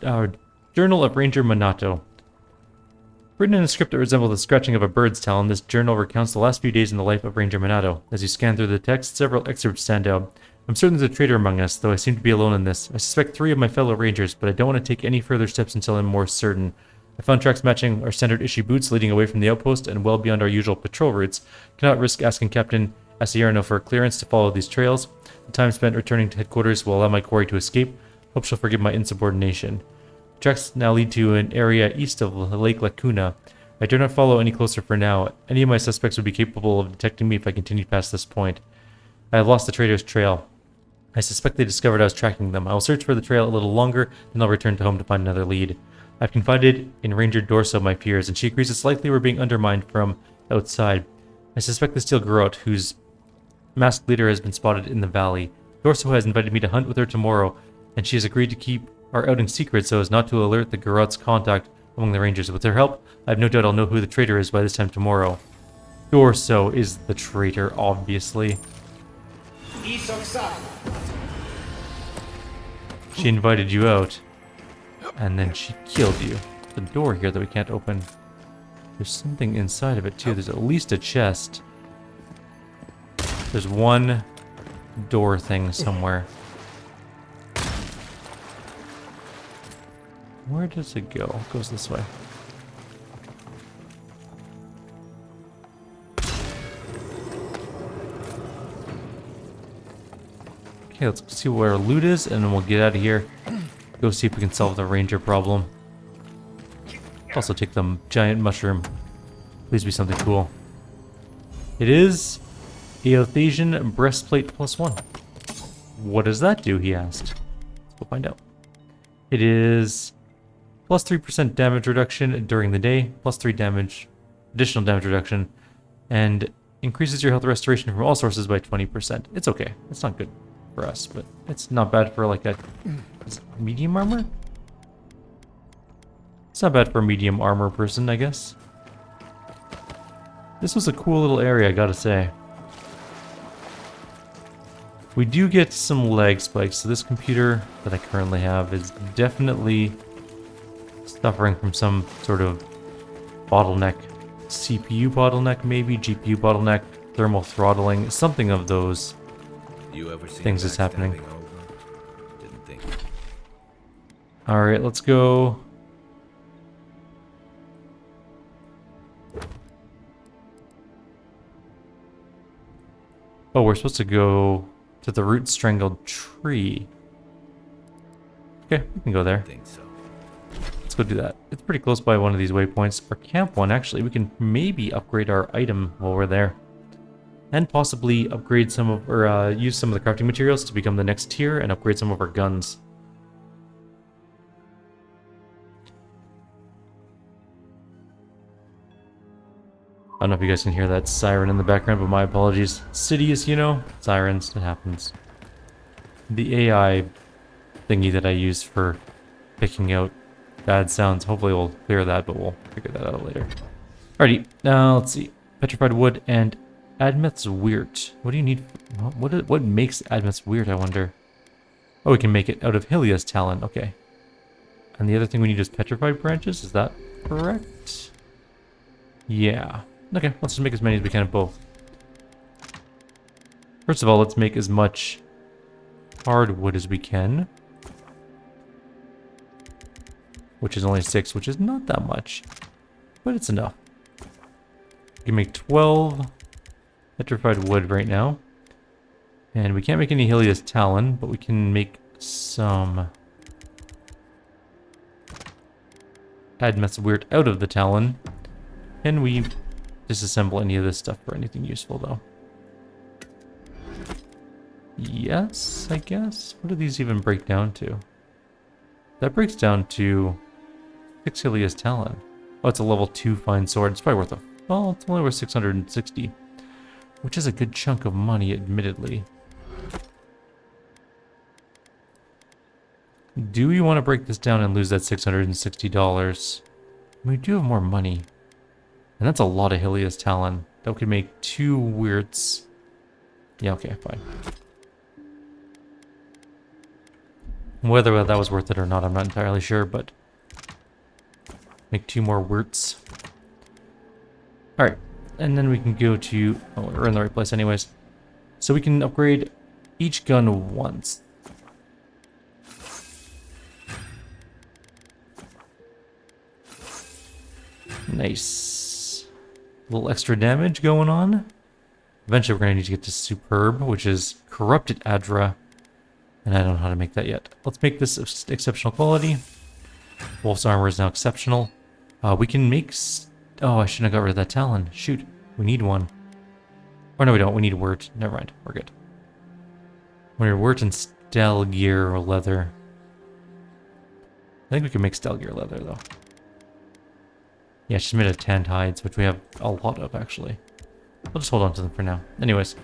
Our Journal of Ranger Minato. Written in a script that resembles the scratching of a bird's talon, this journal recounts the last few days in the life of Ranger Minato. As you scan through the text, several excerpts stand out. I'm certain there's a traitor among us, though I seem to be alone in this. I suspect 3 of my fellow rangers, but I don't want to take any further steps until I'm more certain. I found tracks matching our standard issue boots leading away from the outpost and well beyond our usual patrol routes. Cannot risk asking Captain Asierno for clearance to follow these trails. The time spent returning to headquarters will allow my quarry to escape. Hope she'll forgive my insubordination. The tracks now lead to an area east of Lake Lacuna. I dare not follow any closer for now. Any of my suspects would be capable of detecting me if I continued past this point. I have lost the traitor's trail. I suspect they discovered I was tracking them. I will search for the trail a little longer, then I'll return to home to find another lead. I've confided in Ranger Dorso my fears, and she agrees it's likely we're being undermined from outside. I suspect the Steel Garrote, whose masked leader has been spotted in the valley. Dorso has invited me to hunt with her tomorrow, and she has agreed to keep our outing secret so as not to alert the Garrote's contact among the Rangers. With her help, I have no doubt I'll know who the traitor is by this time tomorrow. Dorso is the traitor, obviously. She invited you out, and then she killed you. The door here that we can't open. There's something inside of it too. There's at least a chest. There's one door thing somewhere. Where does it go? It goes this way. Okay, let's see where our loot is, and then we'll get out of here. Go see if we can solve the ranger problem. Also take the giant mushroom. Please be something cool. It is Eothasian breastplate +1. What does that do, he asked. Let's go find out. It is +3% damage reduction during the day, +3 damage, additional damage reduction, and increases your health restoration from all sources by 20%. It's okay. It's not good for us, but it's not bad for like a medium armor? It's not bad for a medium armor person, I guess. This was a cool little area, I gotta say. We do get some lag spikes, so this computer that I currently have is definitely suffering from some sort of bottleneck. CPU bottleneck, maybe? GPU bottleneck, thermal throttling, something of those things is happening. Didn't think. Alright, let's go. Oh, we're supposed to go to the root strangled tree. Okay, we can go there. Think so. Let's go do that. It's pretty close by one of these waypoints. Or camp one, actually. We can maybe upgrade our item while we're there. And possibly upgrade some of, or use some of the crafting materials to become the next tier and upgrade some of our guns. I don't know if you guys can hear that siren in the background, but my apologies. Cities, you know, sirens, it happens. The AI thingy that I use for picking out bad sounds, hopefully we'll clear that, but we'll figure that out later. Alrighty, now let's see. Petrified wood and Admeth's weird. What do you need? What makes Admeth's weird, I wonder? Oh, we can make it out of Hylia's talon, okay. And the other thing we need is petrified branches, is that correct? Yeah. Okay, let's just make as many as we can of both. First of all, let's make as much hardwood as we can. Which is only 6, which is not that much. But it's enough. We can make 12 petrified wood right now. And we can't make any Hylia's talon, but we can make some Admeth's weird out of the talon. Can we disassemble any of this stuff for anything useful, though? Yes, I guess. What do these even break down to? That breaks down to 6 Hylia's talon. Oh, it's a level 2 fine sword. It's probably worth a... Well, it's only worth 660. Which is a good chunk of money, admittedly. Do we want to break this down and lose that $660? We do have more money. And that's a lot of Hylia's talon. That could make 2 weirds. Yeah, okay, fine. Whether that was worth it or not, I'm not entirely sure, but make 2 more wurts. Alright, and then we can go to... Oh, we're in the right place anyways. So we can upgrade each gun once. Nice. A little extra damage going on. Eventually we're going to need to get to Superb, which is Corrupted Adra. And I don't know how to make that yet. Let's make this exceptional quality. Wolf's armor is now exceptional. We can make... Oh, I shouldn't have got rid of that Talon. Shoot. We need one. Oh, no, we don't. We need Wort. Never mind. We're good. We need Wort and Stelgear leather. I think we can make Stelgear leather, though. Yeah, she's made of tanned hides, which we have a lot of, actually. We'll just hold on to them for now. Anyways.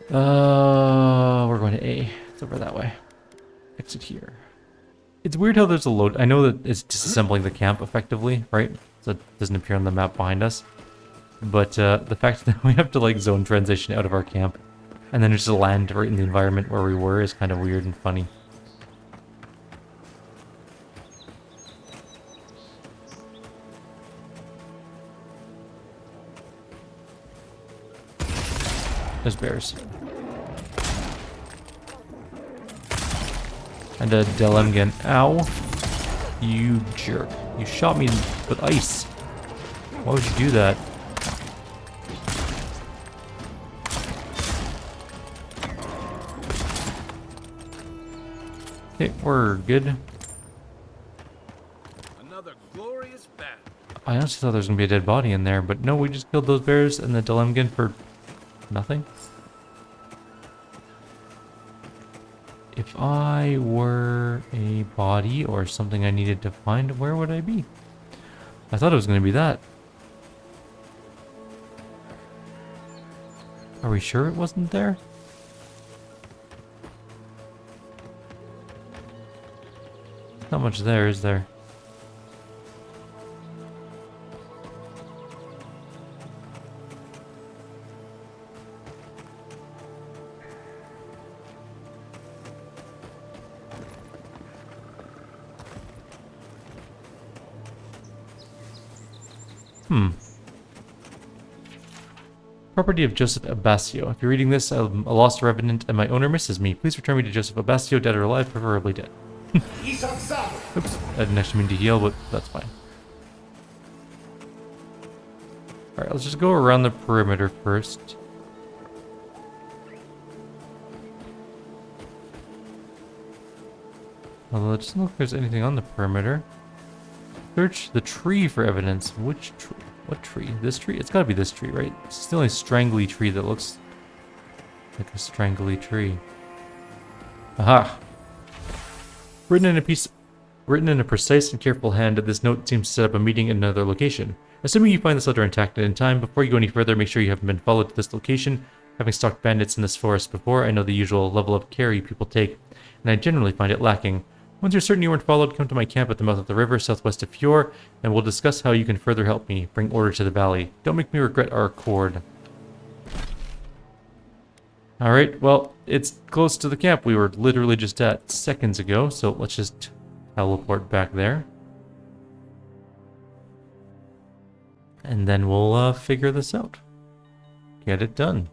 We're going to A. It's over that way. Exit here. It's weird how there's a load. I know that it's disassembling the camp effectively, right? So it doesn't appear on the map behind us. But the fact that we have to like zone transition out of our camp and then just land right in the environment where we were is kind of weird and funny. There's bears. And a Delemgen. Ow. You jerk. You shot me with ice. Why would you do that? Okay, we're good. Another glorious battle. I honestly thought there was going to be a dead body in there, but no, we just killed those bears and the Delemgen for nothing. If I were a body or something I needed to find, where would I be? I thought it was going to be that. Are we sure it wasn't there? Not much there, is there? Property of Joseph Abasio. If you're reading this, I'm a lost revenant and my owner misses me. Please return me to Joseph Abasio, dead or alive, preferably dead. Oops, I didn't actually mean to heal, but that's fine. Alright, let's just go around the perimeter first. Although it doesn't look like there's anything on the perimeter. Search the tree for evidence. Which tree? What tree? This tree? It's gotta be this tree, right? It's the only strangly tree that looks like a strangly tree. Aha! Written in a precise and careful hand, this note seems to set up a meeting in another location. Assuming you find this letter intact and in time, before you go any further, make sure you haven't been followed to this location. Having stalked bandits in this forest before, I know the usual level of care you people take, and I generally find it lacking. Once you're certain you weren't followed, come to my camp at the mouth of the river, southwest of Fjord, and we'll discuss how you can further help me bring order to the valley. Don't make me regret our accord. Alright, well, it's close to the camp we were literally just at seconds ago, so let's just teleport back there. And then we'll figure this out. Get it done.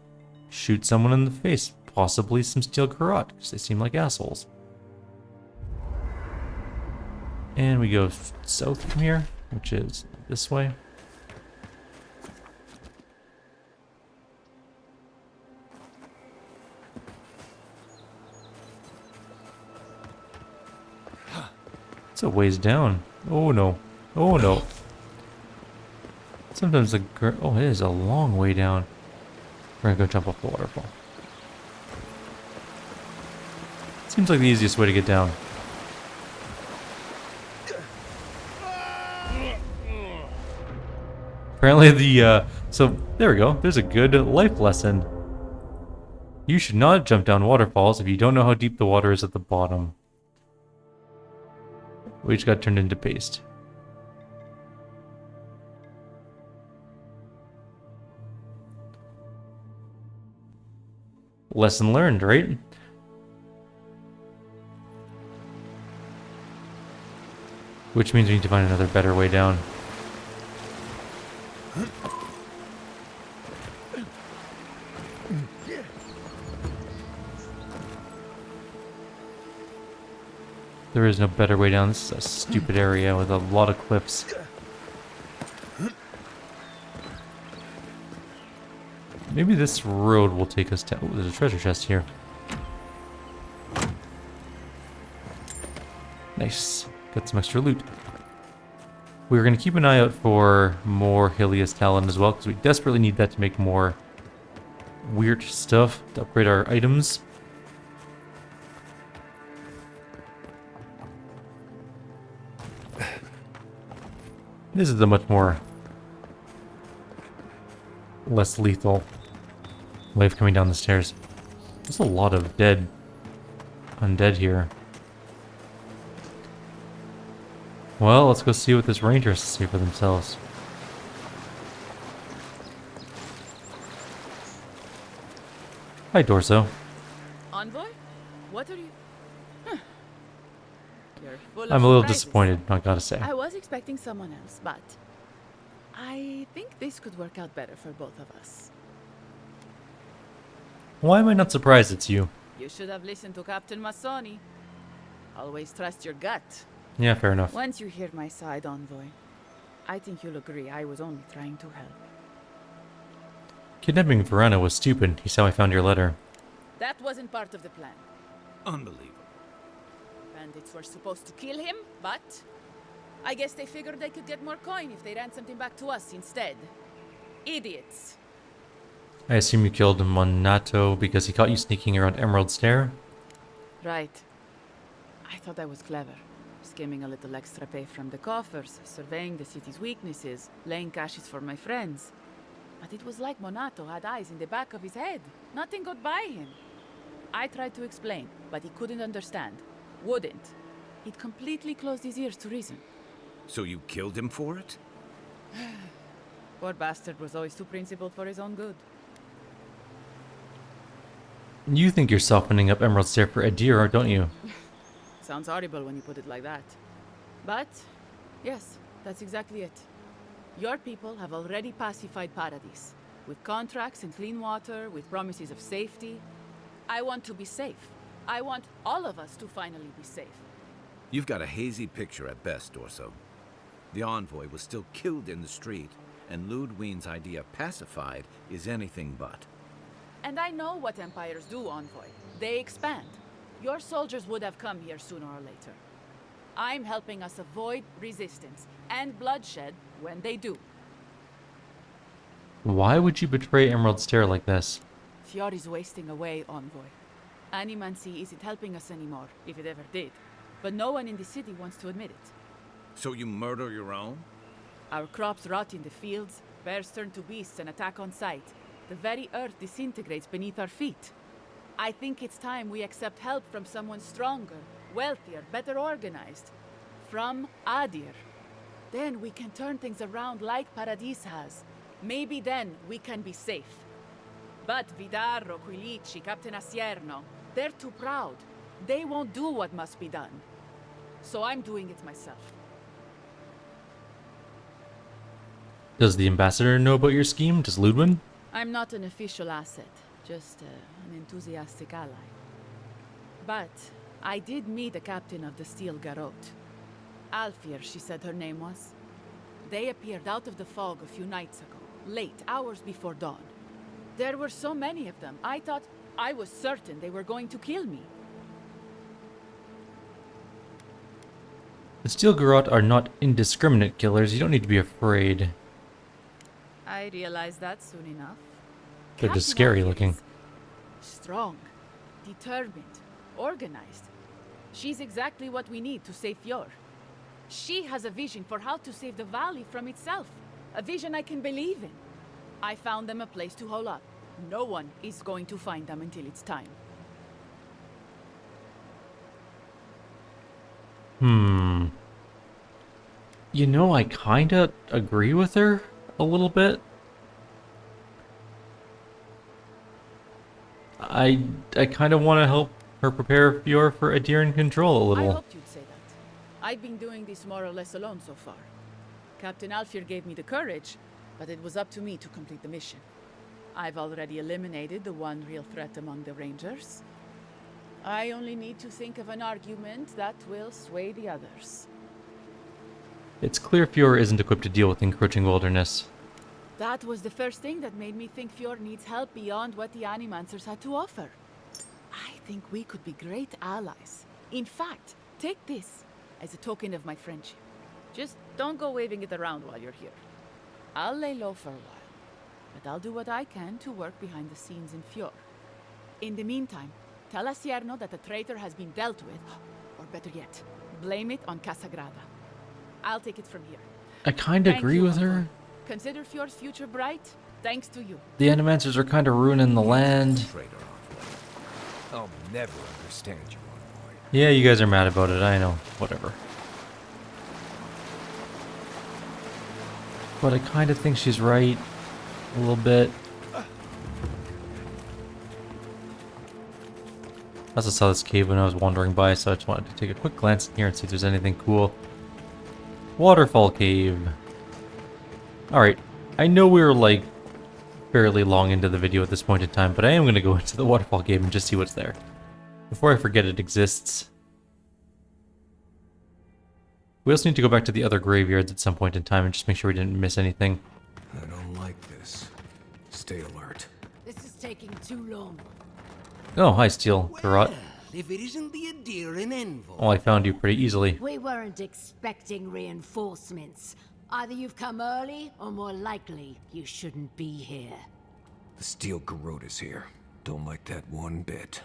Shoot someone in the face, possibly some steel garrote, because they seem like assholes. And we go south from here, which is this way. It's a ways down. Oh no. Oh no. Sometimes the oh, it is a long way down. We're gonna go jump off the waterfall. Seems like the easiest way to get down. Apparently the, so there we go. There's a good life lesson. You should not jump down waterfalls if you don't know how deep the water is at the bottom. We just got turned into paste. Lesson learned, right? Which means we need to find another better way down. There is no better way down. This is a stupid area with a lot of cliffs. Maybe this road will take us to... Oh, there's a treasure chest here. Nice. Got some extra loot. We're going to keep an eye out for more Helios talent as well, because we desperately need that to make more weird stuff to upgrade our items. This is a much more less lethal way of coming down the stairs. There's a lot of undead here. Well, let's go see what this ranger has to say for themselves. Hi, Dorso. Envoy? What are you... You're full of I'm a little surprises. disappointed, I gotta say. I was expecting someone else, but I think this could work out better for both of us. Why am I not surprised it's you? You should have listened to Captain Massoni. Always trust your gut. Yeah, fair enough. Once you hear my side, Envoy, I think you'll agree I was only trying to help. Kidnapping Verona was stupid. He's how I found your letter. That wasn't part of the plan. Unbelievable. Bandits were supposed to kill him, but I guess they figured they could get more coin if they ransomed him back to us instead. Idiots. I assume you killed Monato because he caught you sneaking around Emerald Stair? Right. I thought I was clever. Skimming a little extra pay from the coffers, surveying the city's weaknesses, laying caches for my friends. But it was like Monato had eyes in the back of his head. Nothing got by him. I tried to explain, but he couldn't understand. Wouldn't. He'd completely closed his ears to reason. So you killed him for it? Poor bastard was always too principled for his own good. You think you're softening up Emerald Stair for Adir, don't you? Sounds horrible when you put it like that. But, yes, that's exactly it. Your people have already pacified Paradise. With contracts and clean water, with promises of safety. I want to be safe. I want all of us to finally be safe. You've got a hazy picture at best, Dorso. The envoy was still killed in the street, and Ludwine's idea pacified is anything but. And I know what empires do, Envoy. They expand. Your soldiers would have come here sooner or later. I'm helping us avoid resistance and bloodshed when they do. Why would you betray Emerald Stair like this? Fiori's wasting away, Envoy. Animancy isn't helping us anymore, if it ever did. But no one in the city wants to admit it. So you murder your own? Our crops rot in the fields, bears turn to beasts and attack on sight. The very earth disintegrates beneath our feet. I think it's time we accept help from someone stronger, wealthier, better organized. From Adir. Then we can turn things around like Paradis has. Maybe then we can be safe. But Vidarro, Quilici, Captain Asierno, they're too proud. They won't do what must be done. So I'm doing it myself. Does the ambassador know about your scheme? Does Ludwin? I'm not an official asset, just an enthusiastic ally. But I did meet the captain of the Steel Garrote. Alfir, she said her name was. They appeared out of the fog a few nights ago, late, hours before dawn. There were so many of them, I was certain they were going to kill me. The Steel Garrote are not indiscriminate killers. You don't need to be afraid. I realized that soon enough. They're just Captain scary Alfir looking. is strong, determined, organized. She's exactly what we need to save Fior. She has a vision for how to save the valley from itself. A vision I can believe in. I found them a place to hole up. No one is going to find them until it's time. You know, I kinda agree with her a little bit. I kind of want to help her prepare Fior for Adir and control a I little. hoped you'd say that. I've been doing this more or less alone so far. Captain Alfir gave me the courage, but it was up to me to complete the mission. I've already eliminated the one real threat among the Rangers. I only need to think of an argument that will sway the others. It's clear Fjord isn't equipped to deal with encroaching wilderness. That was the first thing that made me think Fjord needs help beyond what the Animancers had to offer. I think we could be great allies. In fact, take this as a token of my friendship. Just don't go waving it around while you're here. I'll lay low for a while, but I'll do what I can to work behind the scenes in Fjord. In the meantime, tell Asierno that the traitor has been dealt with, or better yet, blame it on Casagrada. I'll take it from here. I kind of agree with her. Consider Fjord's future bright, thanks to you. The Animancers are kind of ruining the land. Traitor Envoy. I'll never understand you, Envoy. Yeah, you guys are mad about it, I know. Whatever. But I kind of think she's right. A little bit. I also saw this cave when I was wandering by, so I just wanted to take a quick glance in here and see if there's anything cool. Waterfall cave. Alright, I know we were like fairly long into the video at this point in time, but I am going to go into the waterfall cave and just see what's there. Before I forget it exists. We also need to go back to the other graveyards at some point in time and just make sure we didn't miss anything. I don't like this. Stay alert. This is taking too long. Oh, hi, Steel Garrot. If it isn't the Adirian envoy. Oh, I found you pretty easily. We weren't expecting reinforcements. Either you've come early, or more likely, you shouldn't be here. The Steel Garrot is here. Don't like that one bit.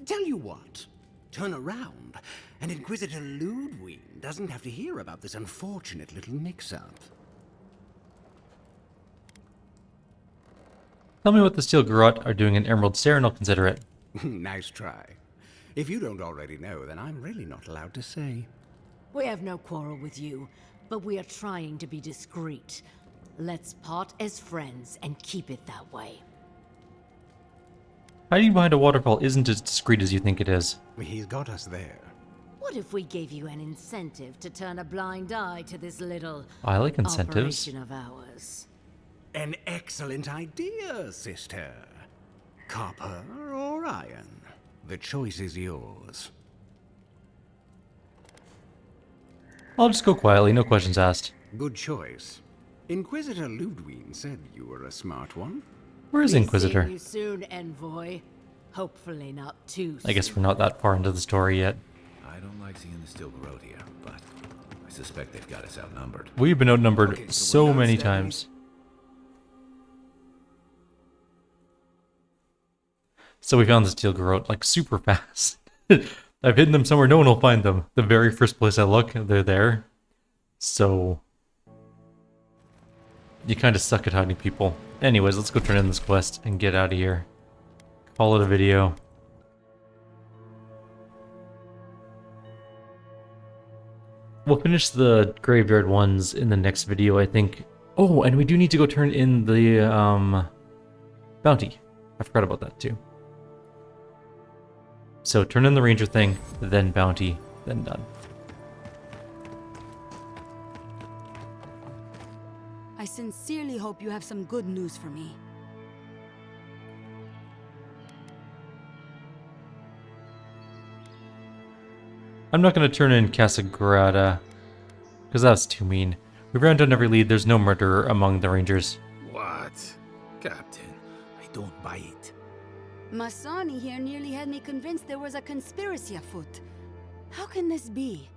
Tell you what. Turn around, and Inquisitor Ludwig doesn't have to hear about this unfortunate little mix-up. Tell me what the Steel Garrot are doing in Emerald Stair and I'll consider it. Nice try. If you don't already know, then I'm really not allowed to say. We have no quarrel with you, but we are trying to be discreet. Let's part as friends and keep it that way. Hiding behind a waterfall isn't as discreet as you think it is. He's got us there. What if we gave you an incentive to turn a blind eye to this little I like incentives. operation of ours? An excellent idea, sister. Copper or iron? The choice is yours. I'll just go quietly, no questions asked. Good choice. Inquisitor Ludwig said you were a smart one. Where is Inquisitor? See you soon, envoy. Hopefully not too soon. I guess we're not that far into the story yet. I don't like seeing the Steel Garrot here, but I suspect they've got us outnumbered. We've been outnumbered Okay, so we're not many standing. times. So we found the Steel Garrot like super fast. I've hidden them somewhere, no one will find them. The very first place I look, they're there. So you kind of suck at hiding people. Anyways, let's go turn in this quest and get out of here. Call it a video. We'll finish the graveyard ones in the next video, I think. Oh, and we do need to go turn in the bounty. I forgot about that too. So turn in the ranger thing, then bounty, then done. I sincerely hope you have some good news for me. I'm not going to turn in Casagrada, because that's too mean. We've run down every lead, there's no murderer among the rangers. What? Captain, I don't buy it. Masani here nearly had me convinced there was a conspiracy afoot. How can this be?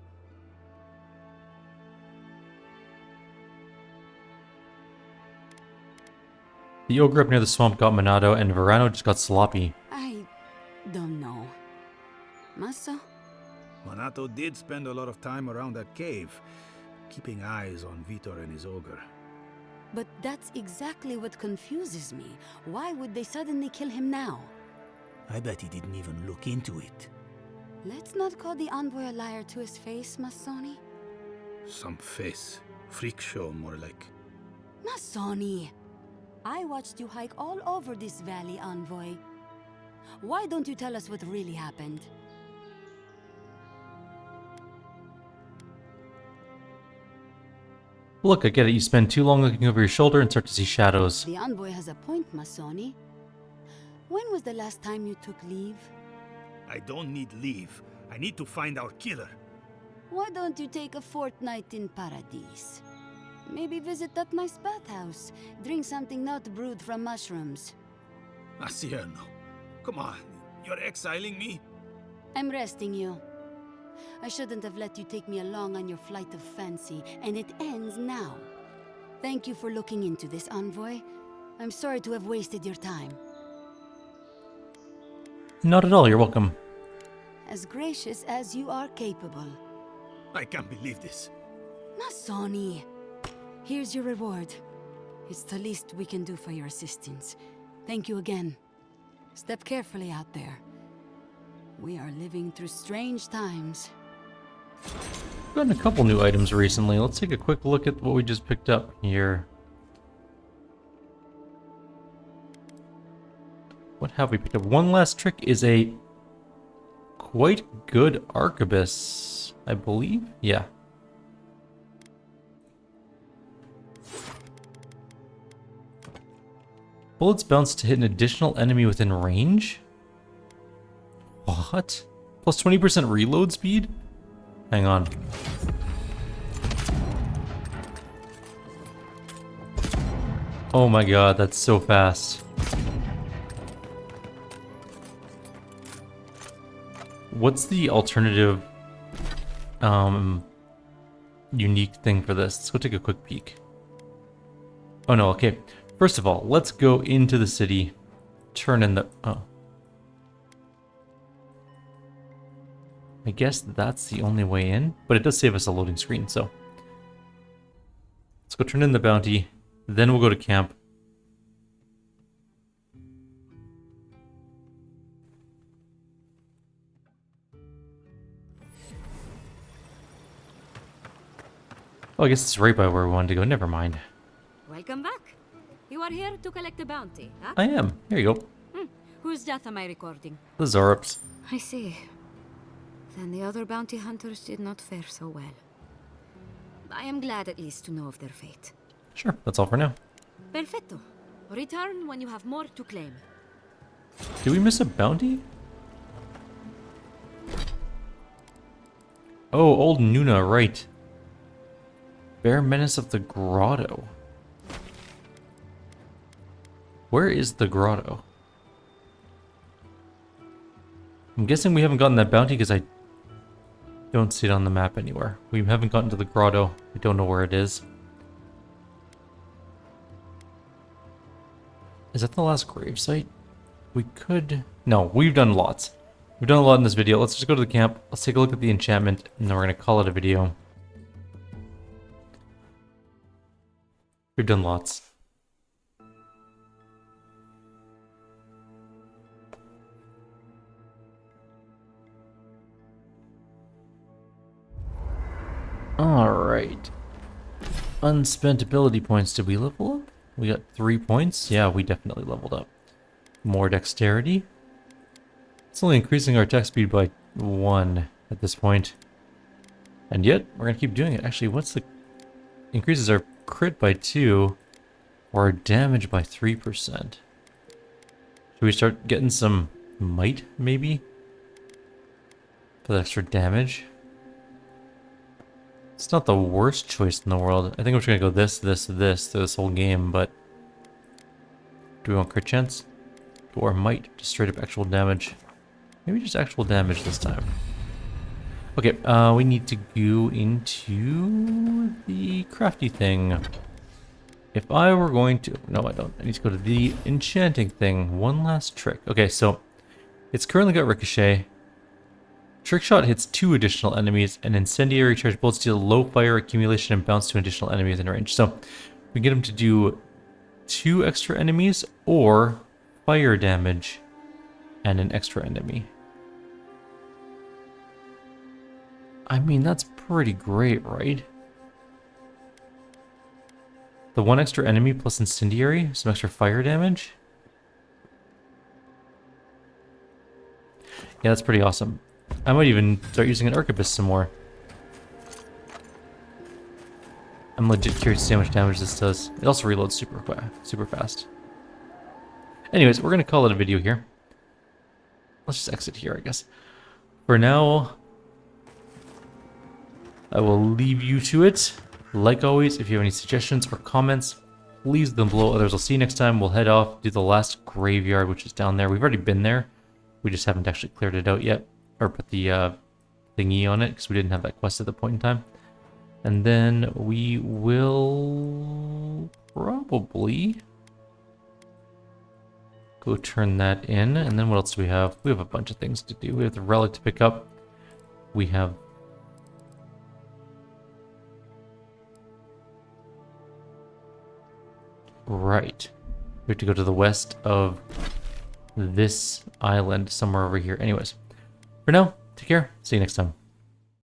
The ogre up near the swamp got Monado, and Verano just got sloppy. I don't know. Massa? Monato did spend a lot of time around that cave, keeping eyes on Vitor and his ogre. But that's exactly what confuses me. Why would they suddenly kill him now? I bet he didn't even look into it. Let's not call the envoy a liar to his face, Masani. Some face. Freak show, more like. Masani! I watched you hike all over this valley, envoy. Why don't you tell us what really happened? Look, I get it. You spend too long looking over your shoulder and start to see shadows. The envoy has a point, Masoni. When was the last time you took leave? I don't need leave. I need to find our killer. Why don't you take a fortnight in Paradise? Maybe visit that nice bathhouse. Drink something not brewed from mushrooms. Asierno, come on. You're exiling me? I'm resting you. I shouldn't have let you take me along on your flight of fancy, and it ends now. Thank you for looking into this, envoy. I'm sorry to have wasted your time. Not at all, you're welcome. As gracious as you are capable. I can't believe this. Masoni, here's your reward. It's the least we can do for your assistance. Thank you again. Step carefully out there. We are living through strange times. We've gotten a couple new items recently. Let's take a quick look at what we just picked up here. What have we picked up? One last trick is a quite good arquebus, I believe. Yeah. Bullets bounce to hit an additional enemy within range? What? Plus 20% reload speed? Hang on. Oh my god, that's so fast. What's the alternative unique thing for this? Let's go take a quick peek. Oh no, okay. First of all, let's go into the city. Turn in the... Oh. I guess that's the only way in, but it does save us a loading screen, so... Let's go turn in the bounty, then we'll go to camp. Oh, I guess it's right by where we wanted to go, never mind. Welcome back. You are here to collect a bounty, huh? I am. Here you go. Whose death am I recording? The Zorups. I see. Then the other bounty hunters did not fare so well. I am glad at least to know of their fate. Sure, that's all for now. Perfetto. Return when you have more to claim. Did we miss a bounty? Oh, old Nuna, right. Bear Menace of the Grotto. Where is the grotto? I'm guessing we haven't gotten that bounty because I don't see it on the map anywhere. We haven't gotten to the grotto. We don't know where it is. Is that the last grave site? We could... No, we've done lots. We've done a lot in this video. Let's just go to the camp. Let's take a look at the enchantment, and then we're going to call it a video. We've done lots. Alright. Unspent ability points. Did we level up? We got 3 points. Yeah, we definitely leveled up. More dexterity. It's only increasing our attack speed by 1 at this point. And yet, we're going to keep doing it. Actually, what's the... Increases our crit by 2, or our damage by 3%. Should we start getting some might, maybe? For the extra damage? It's not the worst choice in the world. I think I'm just going to go this through this whole game, but... Do we want crit chance? Or might? Just straight up actual damage. Maybe just actual damage this time. Okay, we need to go into the crafty thing. If I were going to... No, I don't. I need to go to the enchanting thing. One last trick. Okay, so... It's currently got Ricochet. Trick Shot hits 2 additional enemies, and Incendiary Charge Bullets deal low fire accumulation and bounce to additional enemies in range. So, we get him to do 2 extra enemies, or fire damage and an extra enemy. I mean, that's pretty great, right? The 1 extra enemy plus Incendiary, some extra fire damage. Yeah, that's pretty awesome. I might even start using an arquebus some more. I'm legit curious to see how much damage this does. It also reloads super fast. Anyways, we're gonna call it a video here. Let's just exit here, I guess. For now, I will leave you to it. Like always, if you have any suggestions or comments, please leave them below. Others, I'll see you next time. We'll head off, do the last graveyard, which is down there. We've already been there. We just haven't actually cleared it out yet, or put the thingy on it, because we didn't have that quest at the point in time. And then we will probably go turn that in. And then what else do we have? We have a bunch of things to do. We have the relic to pick up. We have... Right. We have to go to the west of this island somewhere over here. Anyways, for now, take care. See you next time.